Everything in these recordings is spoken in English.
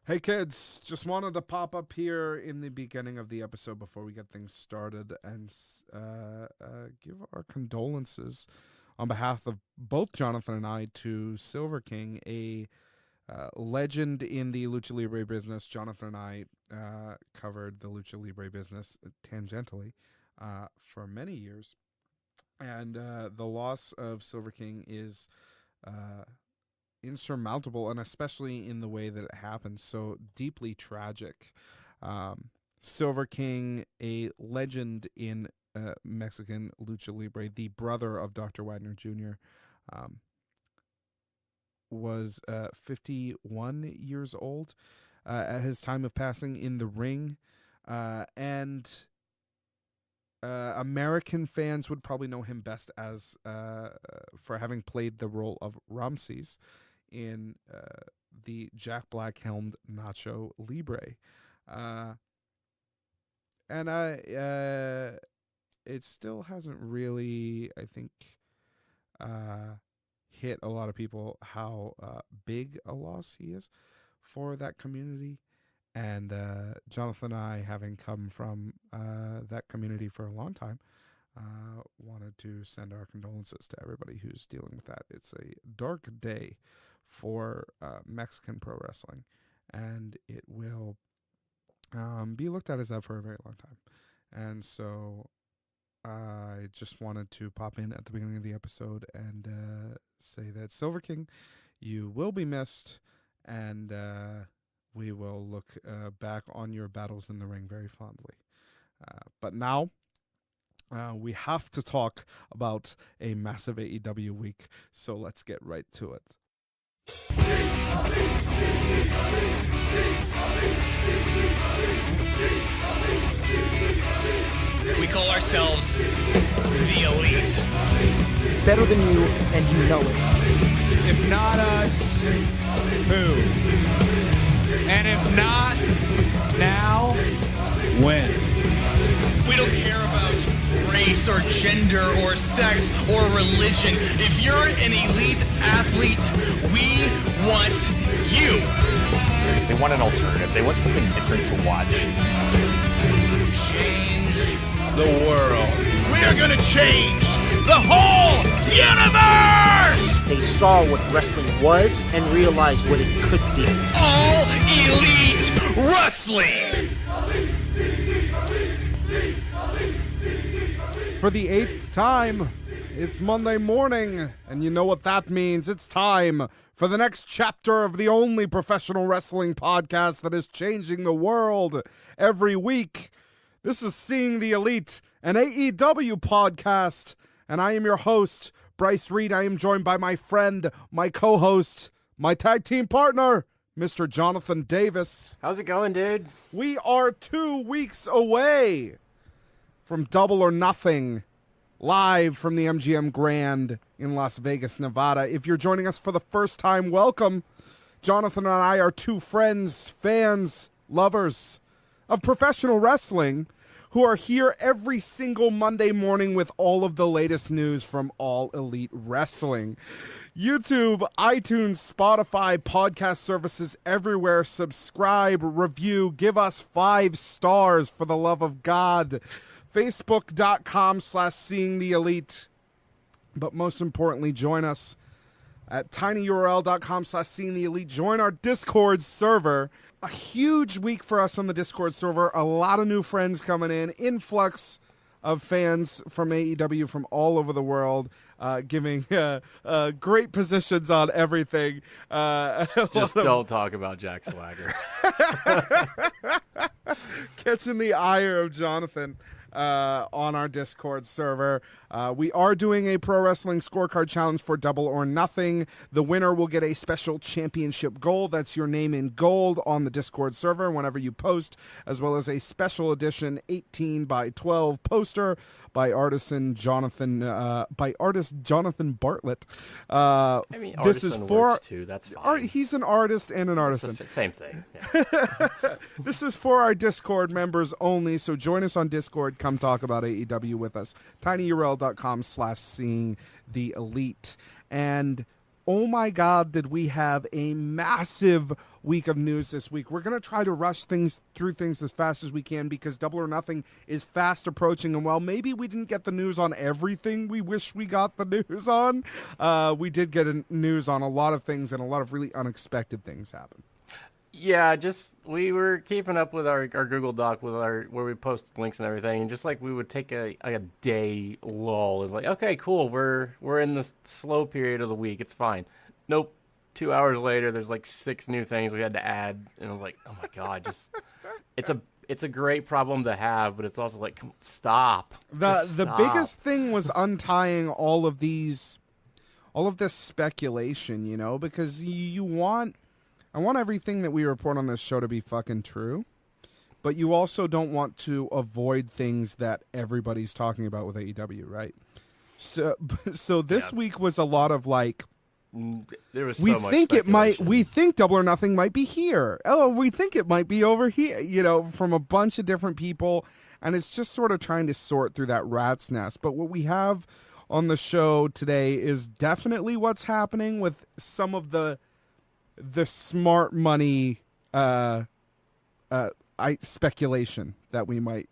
Hey kids, just wanted to pop up here in the beginning of the episode before we get things started and give our condolences on behalf of both Jonathan and I to Silver King, a legend in the Lucha Libre business. Jonathan and I covered the Lucha Libre business tangentially for many years, and the loss of Silver King is insurmountable, and especially in the way that it happened, so deeply tragic. Silver King, a legend in Mexican Lucha Libre, the brother of Dr. Wagner Jr., was 51 years old at his time of passing in the ring, and American fans would probably know him best as for having played the role of Ramses in the Jack Black-helmed Nacho Libre. And it still hasn't really, I think, hit a lot of people how big a loss he is for that community. And Jonathan and I, having come from that community for a long time, wanted to send our condolences to everybody who's dealing with that. It's a dark day for Mexican pro wrestling, and it will be looked at as that for a very long time. And so I just wanted to pop in at the beginning of the episode and say that Silver King, you will be missed, and we will look back on your battles in the ring very fondly. But now, we have to talk about a massive AEW week, so let's get right to it. We call ourselves the Elite. Better than you, and you know it. If not us, who? And if not now, when? We don't care about race or gender or sex or religion. If you're an elite athlete, we want you. They want an alternative. They want something different to watch. Change the world. We are going to change the whole universe! They saw what wrestling was and realized what it could be. All Elite Wrestling! For the 8th time, it's Monday morning, and you know what that means. It's time for the next chapter of the only professional wrestling podcast that is changing the world every week. This is Seeing the Elite, an AEW podcast, and I am your host, Bryce Reed. I am joined by my friend, my co-host, my tag team partner, Mr. Jonathan Davis. How's it going, dude? We are 2 weeks away from Double or Nothing, live from the MGM Grand in Las Vegas, Nevada. If you're joining us for the first time, welcome. Jonathan and I are two friends, fans, lovers of professional wrestling who are here every single Monday morning with all of the latest news from All Elite Wrestling. YouTube, iTunes, Spotify, podcast services everywhere. Subscribe, review, give us 5 stars for the love of God. Facebook.com/Seeing the Elite. But most importantly, join us at tinyurl.com/Seeing the Elite. Join our Discord server. A huge week for us on the Discord server. A lot of new friends coming in. Influx of fans from AEW from all over the world, giving great positions on everything. Just don't talk about Jack Swagger. Catching the ire of Jonathan on our Discord server. We are doing a pro wrestling scorecard challenge for Double or Nothing. The winner will get a special championship gold. That's your name in gold on the Discord server whenever you post, as well as a special edition 18x12 poster by artist Jonathan Bartlett. This is for too. That's fine. He's an artist and an artisan. Same thing. Yeah. This is for our Discord members only, so join us on Discord. Come talk about AEW with us. tinyurl.com/Seeing the Elite. And oh my God, did we have a massive week of news this week. We're going to try to rush through things as fast as we can because Double or Nothing is fast approaching. And while maybe we didn't get the news on everything we wish we got the news on, we did get news on a lot of things, and a lot of really unexpected things happen. Yeah, we were keeping up with our Google Doc with where we post links and everything, and just like we would take a day lull. It's like, okay, cool, we're in the slow period of the week. It's fine. Nope. 2 hours later, there's like 6 new things we had to add, and I was like, oh my God, it's a great problem to have, but it's also like, stop. The biggest thing was untying all of this speculation, because I want everything that we report on this show to be fucking true, but you also don't want to avoid things that everybody's talking about with AEW, right? So this week was a lot of like, there was so much speculation. We think Double or Nothing might be here. Oh, we think it might be over here, from a bunch of different people, and it's just sort of trying to sort through that rat's nest. But what we have on the show today is definitely what's happening with some of the smart money speculation that we might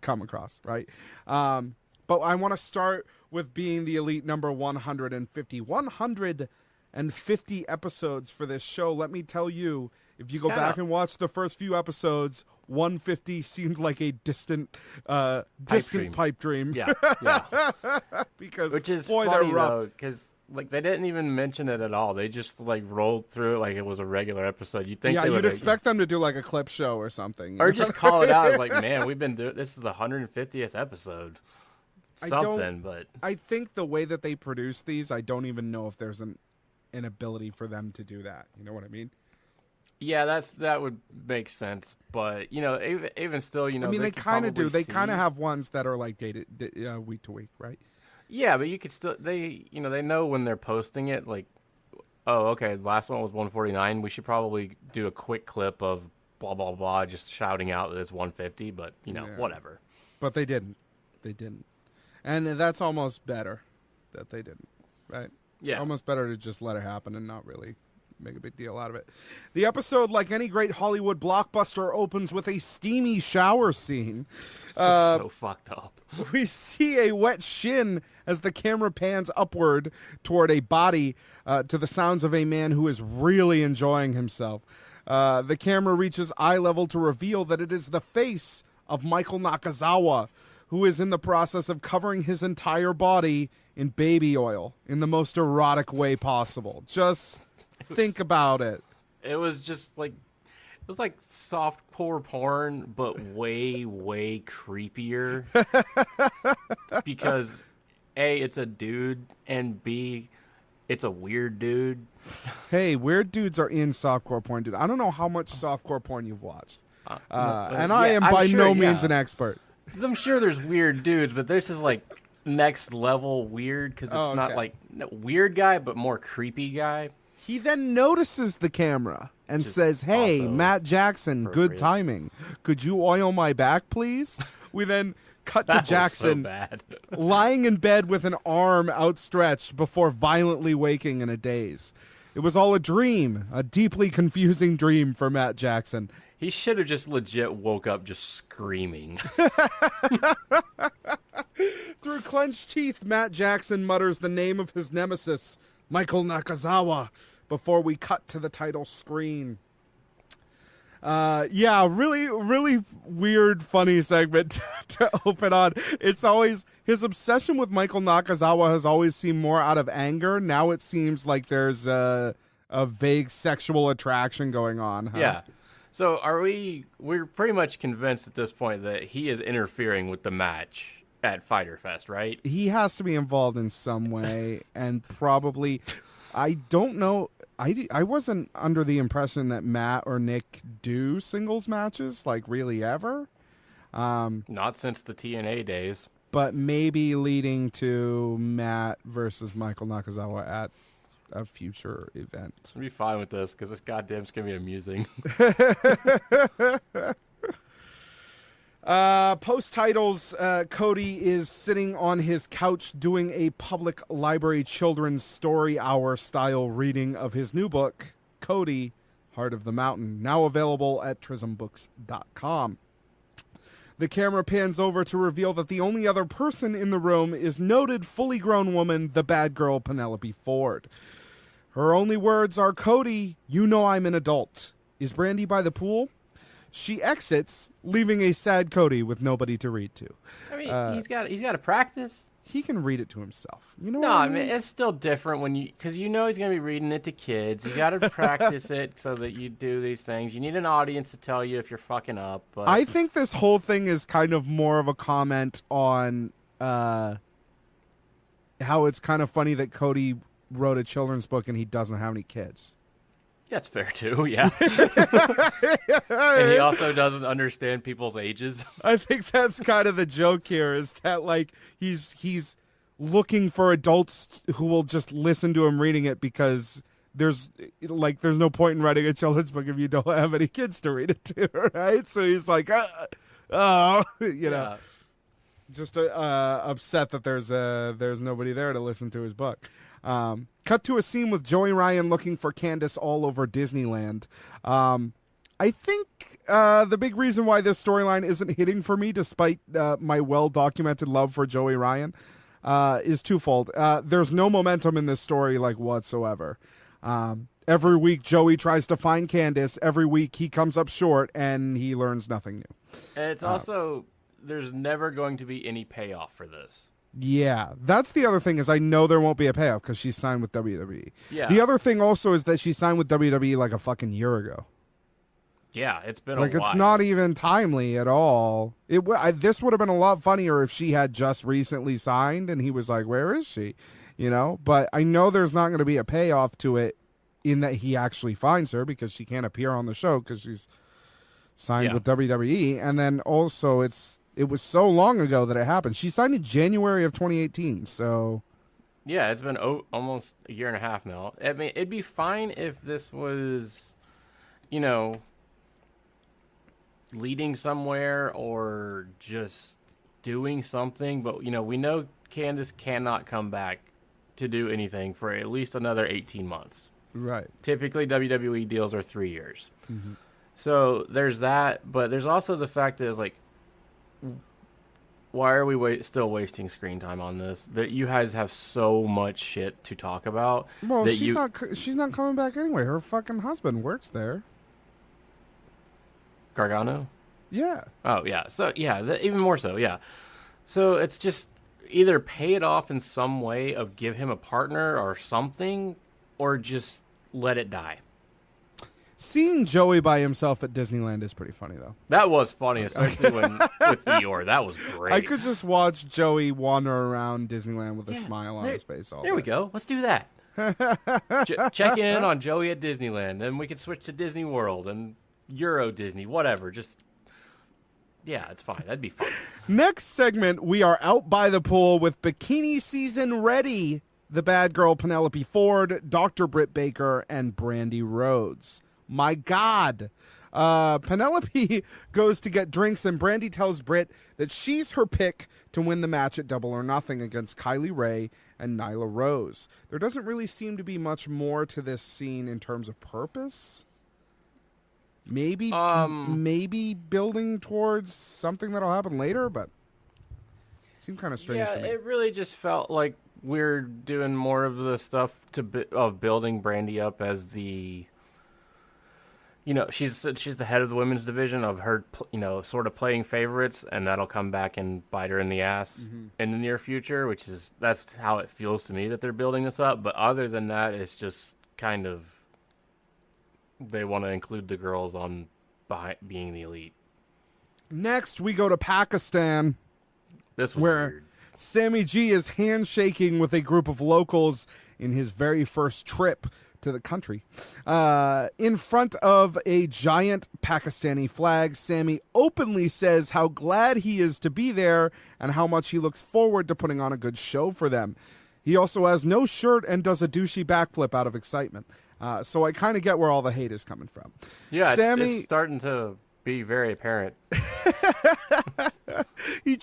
come across, right? But I want to start with being the elite number 150. 150 episodes for this show. Let me tell you, if you go back and watch the first few episodes, 150 seemed like a distant pipe dream. Yeah. Because which is boy, funny, they're rough. though, because like they didn't even mention it at all. They just like rolled through it like it was a regular episode. You'd think you'd expect them to do like a clip show or something, or just call it out. Like, man, we've been doing this is the 150th episode. But I think the way that they produce these, I don't even know if there's an ability for them to do that. You know what I mean? Yeah, that would make sense. But even still, I mean, they kind of do. They kind of have ones that are like dated week to week, right? Yeah, but you could still they know when they're posting it. Like, oh, okay, the last one was 149. We should probably do a quick clip of blah blah blah, just shouting out that it's 150. But whatever. But they didn't. And that's almost better that they didn't, right? Yeah. Almost better to just let it happen and not really make a big deal out of it. The episode, like any great Hollywood blockbuster, opens with a steamy shower scene. So fucked up. We see a wet shin as the camera pans upward toward a body to the sounds of a man who is really enjoying himself. The camera reaches eye level to reveal that it is the face of Michael Nakazawa, who is in the process of covering his entire body in baby oil in the most erotic way possible. Just think about it. It was just like softcore porn, but way, way creepier. Because A, it's a dude, and B, it's a weird dude. Hey, weird dudes are in softcore porn, dude. I don't know how much softcore porn you've watched. And I am by no means an expert. I'm sure there's weird dudes, but this is like next level weird because it's not like weird guy, but more creepy guy. He then notices the camera and says, "Hey, Matt Jackson, good timing. Could you oil my back, please?" We then cut to Jackson lying in bed with an arm outstretched before violently waking in a daze. It was all a dream, a deeply confusing dream for Matt Jackson. He should have just legit woke up just screaming. Through clenched teeth, Matt Jackson mutters the name of his nemesis, Michael Nakazawa, before we cut to the title screen. Really, really weird, funny segment to open on. It's always, his obsession with Michael Nakazawa has always seemed more out of anger. Now it seems like there's a vague sexual attraction going on. Huh? Yeah. So we're pretty much convinced at this point that he is interfering with the match at Fyter Fest, right? He has to be involved in some way, and probably, I don't know, I wasn't under the impression that Matt or Nick do singles matches, like really ever. Not since the TNA days. But maybe leading to Matt versus Michael Nakazawa at a future event. I'll be fine with this because this goddamn's gonna be amusing. Post titles, Cody is sitting on his couch doing a public library children's story hour style reading of his new book, Cody, Heart of the Mountain, now available at trismbooks.com. The camera pans over to reveal that the only other person in the room is noted fully grown woman, the bad girl Penelope Ford. Her only words are, Cody, you know I'm an adult. Is Brandy by the pool? She exits, leaving a sad Cody with nobody to read to. I mean, he's got to practice. He can read it to himself. You know No, what I mean, it's still different when because he's going to be reading it to kids. You got to practice it so that you do these things. You need an audience to tell you if you're fucking up. But I think this whole thing is kind of more of a comment on how it's kind of funny that Cody wrote a children's book and he doesn't have any kids. That's fair too, yeah. And he also doesn't understand people's ages. I think that's kind of the joke here, is that like he's looking for adults who will just listen to him reading it, because there's no point in writing a children's book if you don't have any kids to read it to, right? So he's like, just upset that there's nobody there to listen to his book. Cut to a scene with Joey Ryan looking for Candace all over Disneyland. I think the big reason why this storyline isn't hitting for me, despite my well-documented love for Joey Ryan, is twofold. There's no momentum in this story, like, whatsoever. Every week, Joey tries to find Candace. Every week, he comes up short, and he learns nothing new. And it's also, there's never going to be any payoff for this. Yeah, that's the other thing, is I know there won't be a payoff because she's signed with WWE. Yeah. The other thing also is that she signed with WWE like a fucking year ago. Yeah, it's been like a while. It's not even timely at all. This would have been a lot funnier if she had just recently signed and he was like, "Where is she?" You know. But I know there's not going to be a payoff to it in that he actually finds her, because she can't appear on the show because she's signed with WWE, and then also it was so long ago that it happened. She signed in January of 2018, so... Yeah, it's been almost a year and a half now. I mean, it'd be fine if this was, leading somewhere or just doing something. But, we know Candace cannot come back to do anything for at least another 18 months. Right. Typically, WWE deals are 3 years. Mm-hmm. So there's that, but there's also the fact that it's like, why are we still wasting screen time on this? That you guys have so much shit to talk about. Well, that she's not coming back anyway. Her fucking husband works there. Gargano? Yeah. Oh, yeah. So, yeah, even more so, yeah. So it's just either pay it off in some way of give him a partner or something, or just let it die. Seeing Joey by himself at Disneyland is pretty funny, though. That was funny, especially with Eeyore. That was great. I could just watch Joey wander around Disneyland with a smile on his face all day. There we go. Let's do that. Check in on Joey at Disneyland, and we could switch to Disney World and Euro Disney, whatever. Just, yeah, it's fine. That'd be fun. Next segment, we are out by the pool with bikini season ready. The bad girl Penelope Ford, Dr. Britt Baker, and Brandy Rhodes. My God. Penelope goes to get drinks, and Brandy tells Britt that she's her pick to win the match at Double or Nothing against Kylie Rae and Nyla Rose. There doesn't really seem to be much more to this scene in terms of purpose. Maybe building towards something that'll happen later, but it seemed kind of strange to me. Yeah, it really just felt like we're doing more of the stuff of building Brandy up as the... she's the head of the women's division, of her, sort of playing favorites, and that'll come back and bite her in the ass in the near future, that's how it feels to me that they're building this up. But other than that, it's just kind of, they want to include the girls on being the elite. Next, we go to Pakistan. This was where weird. Sammy G is handshaking with a group of locals in his very first trip to the country. In front of a giant Pakistani flag, Sammy openly says how glad he is to be there and how much he looks forward to putting on a good show for them. He also has no shirt and does a douchey backflip out of excitement. So I kind of get where all the hate is coming from. Yeah, Sammy, it's starting to be very apparent. He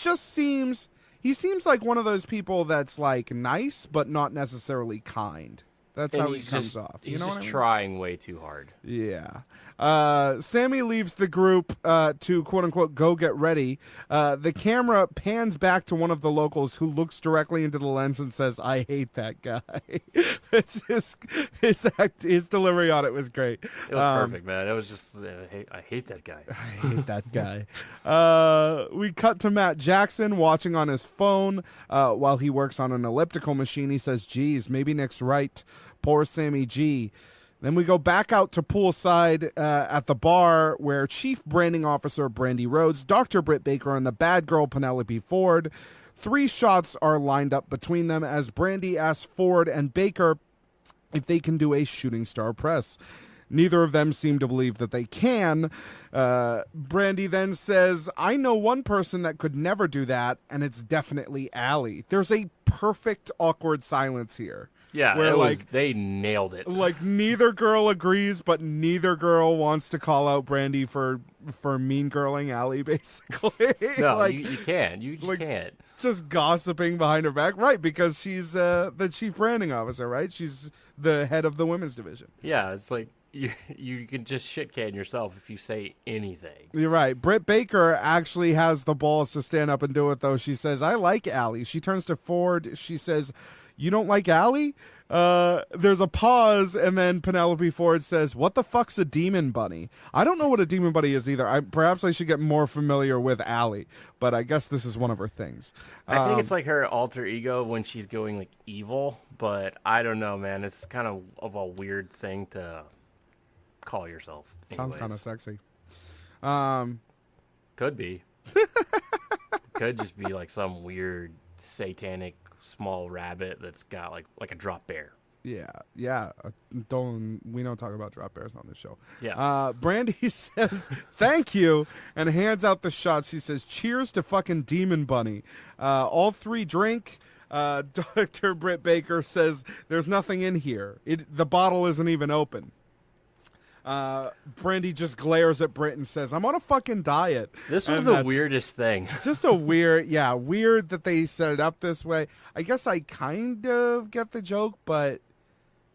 seems like one of those people that's like nice but not necessarily kind. That's how he comes off. You know what I mean? Trying way too hard. Yeah. Sammy leaves the group to quote unquote go get ready. The camera pans back to one of the locals who looks directly into the lens and says, "I hate that guy." It's just his delivery on it was great. It was perfect, man. It was just I hate that guy. I hate that guy. We cut to Matt Jackson watching on his phone while he works on an elliptical machine. He says, "Geez, maybe Nick's right. Poor Sammy G." Then we go back out to poolside at the bar where Chief Branding Officer Brandy Rhodes, Dr. Britt Baker, and the bad girl Penelope Ford. 3 shots are lined up between them as Brandy asks Ford and Baker if they can do a shooting star press. Neither of them seem to believe that they can. Brandy then says, "I know one person that could never do that, and it's definitely Allie." There's a perfect awkward silence here. Yeah, where they nailed it. Like neither girl agrees, but neither girl wants to call out Brandy for mean girling Allie, basically. No, you can't. You just can't. Just gossiping behind her back, right? Because she's the chief branding officer, right? She's the head of the women's division. Yeah, it's like you can just shit can yourself if you say anything. You're right. Britt Baker actually has the balls to stand up and do it, though. She says, "I like Allie." She turns to Ford. She says, "You don't like Allie?" There's a pause, and then Penelope Ford says, "What the fuck's a demon bunny?" I don't know what a demon bunny is either. Perhaps I should get more familiar with Allie, but I guess this is one of her things. I think it's like her alter ego when she's going like evil, but I don't know, man. It's kind of a weird thing to call yourself. Sounds kind of sexy. Could be. Could just be like some weird satanic small rabbit that's got like a drop bear. Yeah. We don't talk about drop bears on this show. Yeah. Brandy says thank you and hands out the shots. She says, "Cheers to fucking Demon Bunny." All 3 drink. Dr. Britt Baker says, "There's nothing in here. The bottle isn't even open." Brandy just glares at Britt and says, "I'm on a fucking diet." This was the weirdest thing. Just weird that they set it up this way. I guess I kind of get the joke, but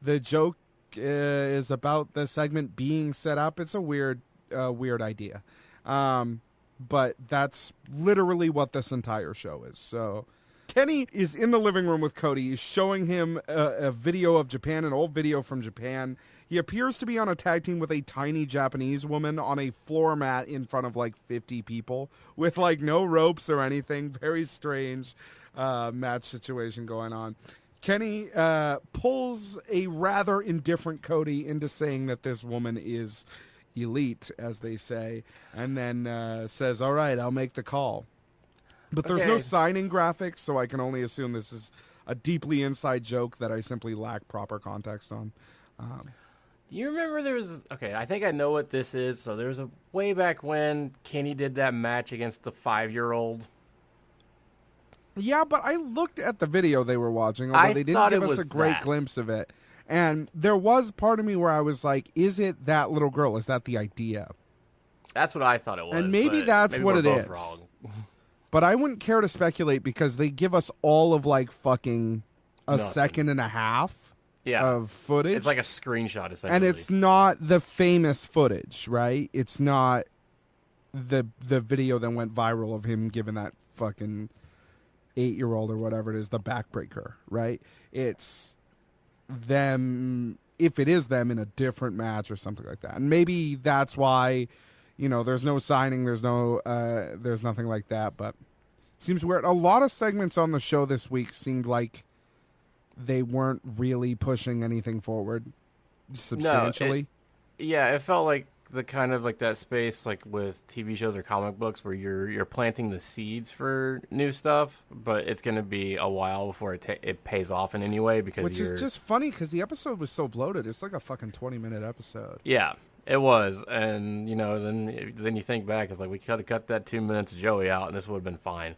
the joke is about the segment being set up. It's a weird idea. But that's literally what this entire show is. So Kenny is in the living room with Cody. He's showing him a video of Japan, an old video from Japan. He appears to be on a tag team with a tiny Japanese woman on a floor mat in front of like 50 people with like no ropes or anything. Very strange match situation going on. Kenny pulls a rather indifferent Cody into saying that this woman is elite, as they say, and then says, "All right, I'll make the call." But there's no signing graphics, so I can only assume this is a deeply inside joke that I simply lack proper context on. You remember there was... Okay, I think I know what this is. So there was a way back when Kenny did that match against the 5-year-old. Yeah, but I looked at the video they were watching, although they didn't give us a great glimpse of it. And there was part of me where I was like, is it that little girl? Is that the idea? That's what I thought it was. And maybe that's what it is. Wrong. But I wouldn't care to speculate because they give us all of like fucking a second and a half of footage. It's like a screenshot, essentially. And it's not the famous footage, right? It's not the video that went viral of him giving that fucking 8-year-old or whatever it is the backbreaker, right? It's them, if it is them, in a different match or something like that. And maybe that's why, there's no signing, there's nothing like that, but it seems weird. A lot of segments on the show this week seemed like they weren't really pushing anything forward substantially. It felt like the kind of like that space like with TV shows or comic books where you're planting the seeds for new stuff, but it's going to be a while before it pays off in any way because is just funny because the episode was so bloated. It's like a fucking 20-minute episode. Yeah, it was. And, then you think back, it's like we could have cut that 2 minutes of Joey out and this would have been fine.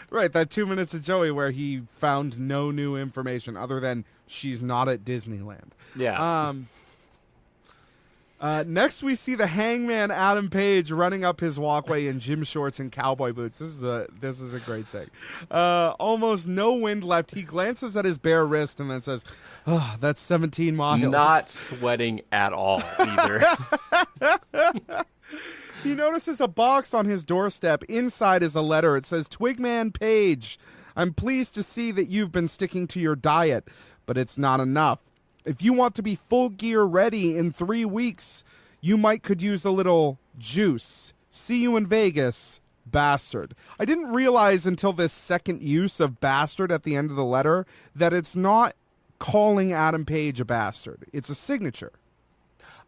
Right, that 2 minutes of Joey where he found no new information other than she's not at Disneyland. Yeah. Next, we see the Hangman Adam Page running up his walkway in gym shorts and cowboy boots. This is a great thing. Almost no wind left. He glances at his bare wrist and then says, "Oh, that's 17 miles." Not sweating at all either. He notices a box on his doorstep. Inside is a letter. It says, "Twigman Page, I'm pleased to see that you've been sticking to your diet, but it's not enough. If you want to be full gear ready in 3 weeks, you could use a little juice. See you in Vegas, bastard." I didn't realize until this second use of bastard at the end of the letter that it's not calling Adam Page a bastard. It's a signature.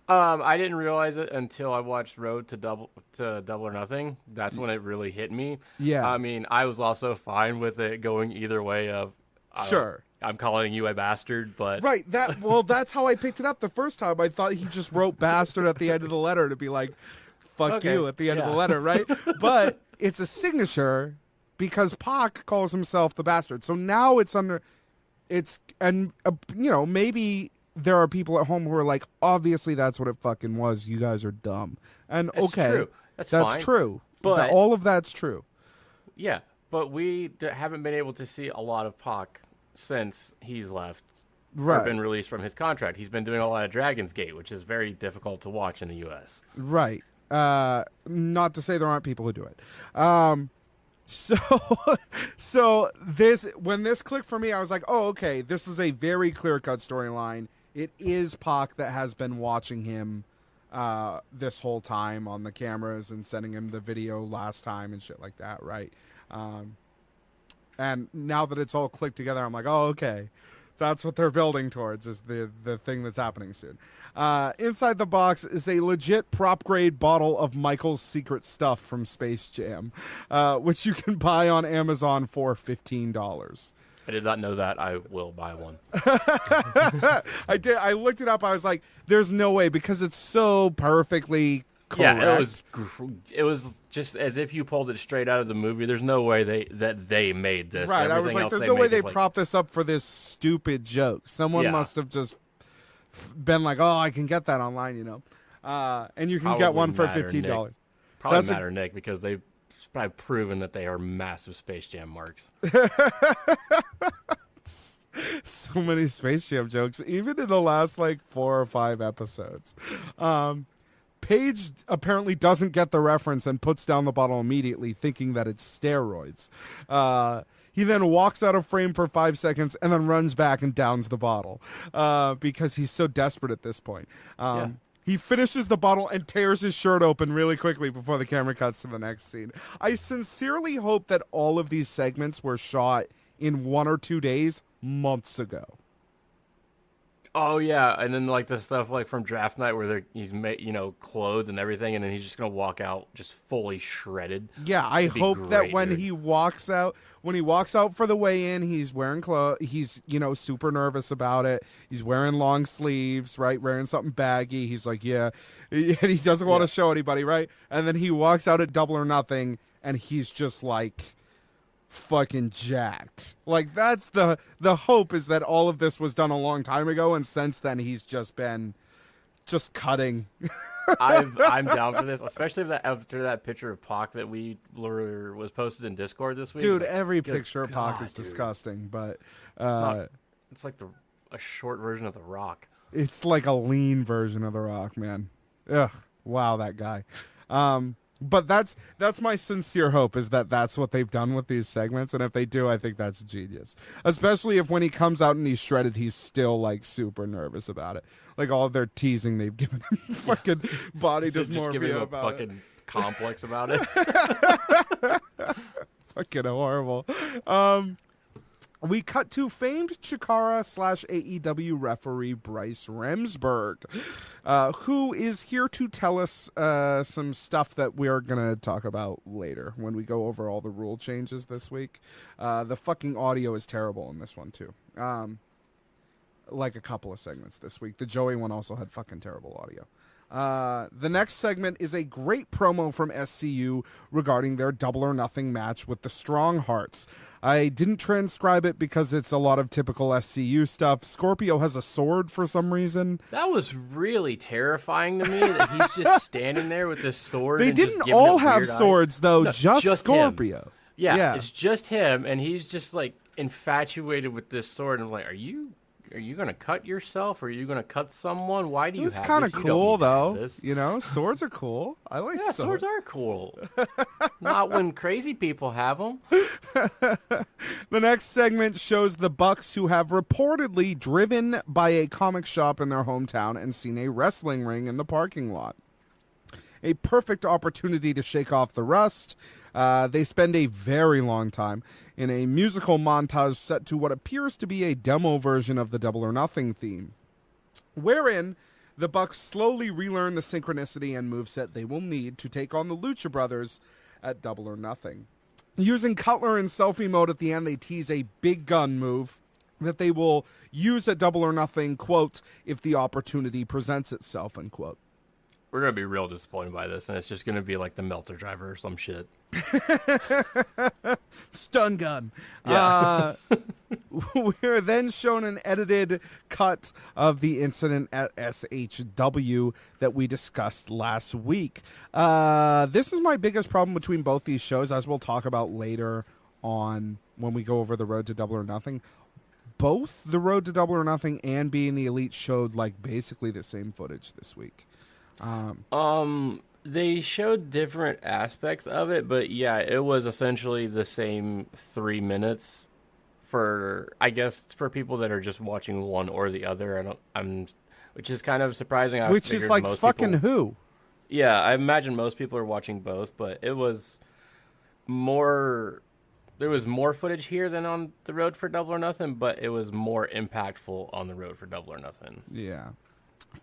I didn't realize it until I watched Road to Double or Nothing. That's when it really hit me. Yeah. I mean, I was also fine with it going either way of Sure. I'm calling you a bastard, but Right. That's how I picked it up the first time. I thought he just wrote bastard at the end of the letter to be like, fuck Okay, you at the end of the yeah. letter, right? But it's a signature because Pac calls himself the bastard. So now maybe there are people at home who are like, obviously that's what it fucking was. You guys are dumb. And That's okay, true. That's fine. true. But- all of that's true. yeah. But we haven't been able to see a lot of Pac since he's left Right. or been released from his contract. He's been doing a lot of Dragon's Gate, which is very difficult to watch in the U.S. Right. Not to say there aren't people who do it. So when this clicked for me, I was like, oh, okay, this is a very clear-cut storyline. It is Pac that has been watching him this whole time on the cameras and sending him the video last time and shit like that, right? And now that it's all clicked together, I'm like, oh, okay. That's what they're building towards, is the thing that's happening soon. Inside the box is a legit prop-grade bottle of Michael's secret stuff from Space Jam, which you can buy on Amazon for $15. I did not know that. I will buy one. I did. I looked it up. I was like, there's no way, because it's so perfectly correct. Yeah, it was just as if you pulled it straight out of the movie. There's no way they made this. Right. I was Everything like, else there's they no way make they is like- propped this up for this stupid joke. Someone Yeah. must have just been like, oh, I can get that online, and you can get Probably one for Matt or $15. Nick. Probably That's Matt or Nick, because they've probably proven that they are massive Space Jam marks. So many Space Jam jokes, even in the last 4 or 5 episodes. Paige apparently doesn't get the reference and puts down the bottle immediately, thinking that it's steroids. He then walks out of frame for 5 seconds and then runs back and downs the bottle because he's so desperate at this point. Yeah. He finishes the bottle and tears his shirt open really quickly before the camera cuts to the next scene. I sincerely hope that all of these segments were shot in 1 or 2 days months ago. Oh yeah, and then the stuff from draft night where he's clothed and everything, and then he's just gonna walk out just fully shredded. Yeah, I be hope that great, when dude. he walks out for the weigh-in, he's wearing clothes. He's super nervous about it. He's wearing long sleeves, right? Wearing something baggy. He's like, yeah, and he doesn't want to show anybody, right? And then he walks out at Double or Nothing, and he's just fucking jacked. That's the hope, is that all of this was done a long time ago, and since then he's just been cutting. I'm down for this, especially after that picture of Pac that was posted in Discord this week. Dude, Like, every good picture of Pac God, is dude. disgusting, but It's like a short version of The Rock. it's like a lean version of The Rock, man. Ugh, wow, that guy. But that's my sincere hope, is that that's what they've done with these segments, and if they do, I think that's genius. Especially if when he comes out and he's shredded, he's still super nervous about it. All of their teasing they've given him, fucking body Just dysmorphia giving him a about it. fucking complex about it. Fucking horrible. We cut to famed Chikara / AEW referee Bryce Remsburg, who is here to tell us some stuff that we're going to talk about later when we go over all the rule changes this week. The fucking audio is terrible in this one, too. A couple of segments this week. The Joey one also had fucking terrible audio. The next segment is a great promo from SCU regarding their Double or Nothing match with the Strong Hearts. I didn't transcribe it because it's a lot of typical SCU stuff. Scorpio has a sword for some reason. That was really terrifying to me that he's just standing there with this sword. They and just didn't giving all it have weird eyes. swords, though, No, just Scorpio. Him. Yeah, it's just him, and he's just like infatuated with this sword. And I'm like, are you gonna cut yourself? Or are you gonna cut someone? Why do you have this? It's kind of You don't cool, need to have though. this. You know, swords are cool. I like Yeah, swords. swords are cool. Not when crazy people have them. The next segment shows the Bucks, who have reportedly driven by a comic shop in their hometown and seen a wrestling ring in the parking lot. A perfect opportunity to shake off the rust. They spend a very long time in a musical montage set to what appears to be a demo version of the Double or Nothing theme, wherein the Bucks slowly relearn the synchronicity and moveset they will need to take on the Lucha Brothers at Double or Nothing. Using Cutler in selfie mode at the end, they tease a big gun move that they will use at Double or Nothing, quote, if the opportunity presents itself, unquote. We're gonna be real disappointed by this, and it's just gonna be like the Melter Driver or some shit. Stun gun. Yeah. We're then shown an edited cut of the incident at SHW that we discussed last week. This is my biggest problem between both these shows, as we'll talk about later on when we go over the Road to Double or Nothing. Both the Road to Double or Nothing and Being the Elite showed like basically the same footage this week. They showed different aspects of it, but yeah, it was essentially the same 3 minutes for, I guess, for people that are just watching one or the other. Which is kind of surprising. Which is like fucking who? Yeah, I imagine most people are watching both, but it was more. There was more footage here than on the Road for Double or Nothing, but it was more impactful on the Road for Double or Nothing. Yeah.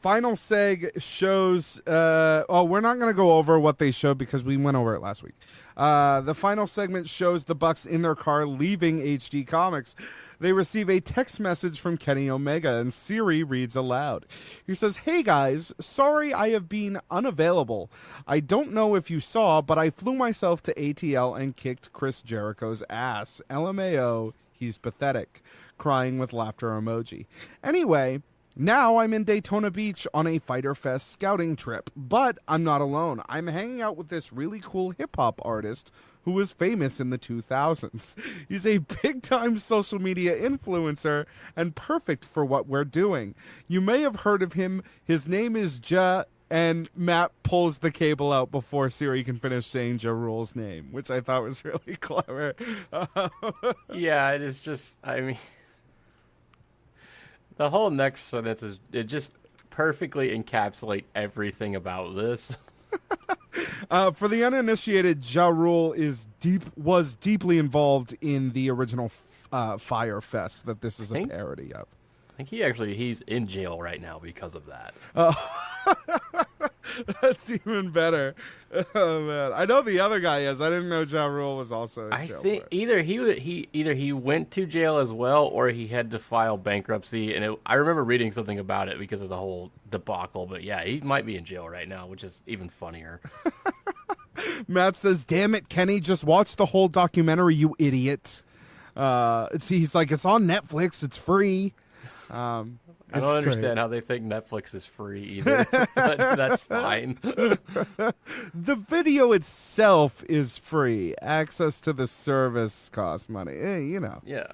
Final seg shows, we're not going to go over what they showed because we went over it last week. The final segment shows the Bucks in their car leaving HD Comics. They receive a text message from Kenny Omega, and Siri reads aloud. He says, "Hey guys, sorry I have been unavailable. I don't know if you saw, but I flew myself to ATL and kicked Chris Jericho's ass. LMAO, he's pathetic." Crying with laughter emoji. Anyway, now I'm in Daytona Beach on a Fyter Fest scouting trip, but I'm not alone. I'm hanging out with this really cool hip-hop artist who was famous in the 2000s. He's a big-time social media influencer and perfect for what we're doing. You may have heard of him. His name is Ja, and Matt pulls the cable out before Siri can finish saying Ja Rule's name, which I thought was really clever. Yeah, it is just, I mean, the whole next sentence it just perfectly encapsulates everything about this. For the uninitiated, Ja Rule was deeply involved in the original Fyre Fest that this is a parody of. I think he's in jail right now because of that. That's even better. Oh man, I know the other guy is. I didn't know Ja Rule was also in jail. I think either he went to jail as well, or he had to file bankruptcy. And I remember reading something about it because of the whole debacle. But yeah, he might be in jail right now, which is even funnier. Matt says, "Damn it, Kenny! Just watch the whole documentary, you idiot." He's like, "It's on Netflix. It's free." I don't understand how they think Netflix is free either, but that's fine. The video itself is free. Access to the service costs money. You know. Yeah.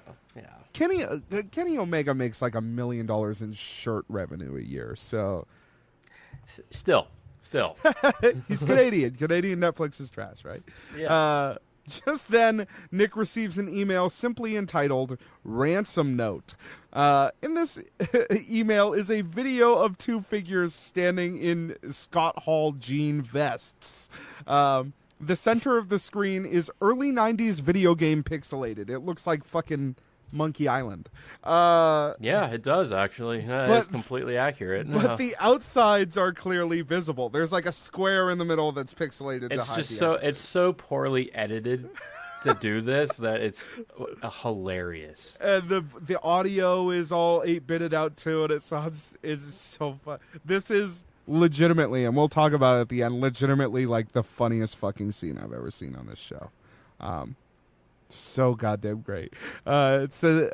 Kenny Omega makes like $1 million in shirt revenue a year, so Still. he's Canadian. Canadian Netflix is trash, right? Yeah. Just then, Nick receives an email simply entitled "Ransom Note." In this email is a video of two figures standing in Scott Hall jean vests. The center of the screen is early 90s video game pixelated. It looks like fucking Monkey Island. Yeah, it does actually. That is completely accurate. But the outsides are clearly visible. There's like a square in the middle that's pixelated. It's just so edge. It's so poorly edited to do this that it's hilarious. And the audio is all 8-bitted out too, and it sounds is so fun. This is legitimately, and we'll talk about it at the end, legitimately like the funniest fucking scene I've ever seen on this show. So goddamn great. It says,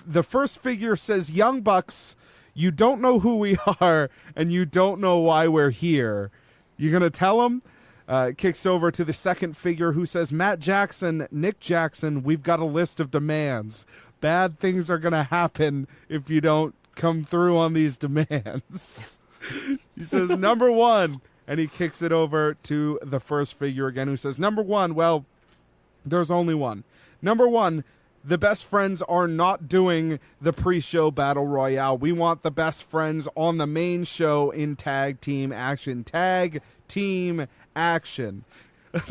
the first figure says, Young Bucks, you don't know who we are, and you don't know why we're here. You gonna tell them? Kicks over to the second figure who says, Matt Jackson, Nick Jackson, we've got a list of demands. Bad things are gonna happen if you don't come through on these demands. He says, number one, and he kicks it over to the first figure again who says, number one, well, there's only one. Number one, the best friends are not doing the pre-show battle royale. We want the best friends on the main show in tag team action. Tag team action.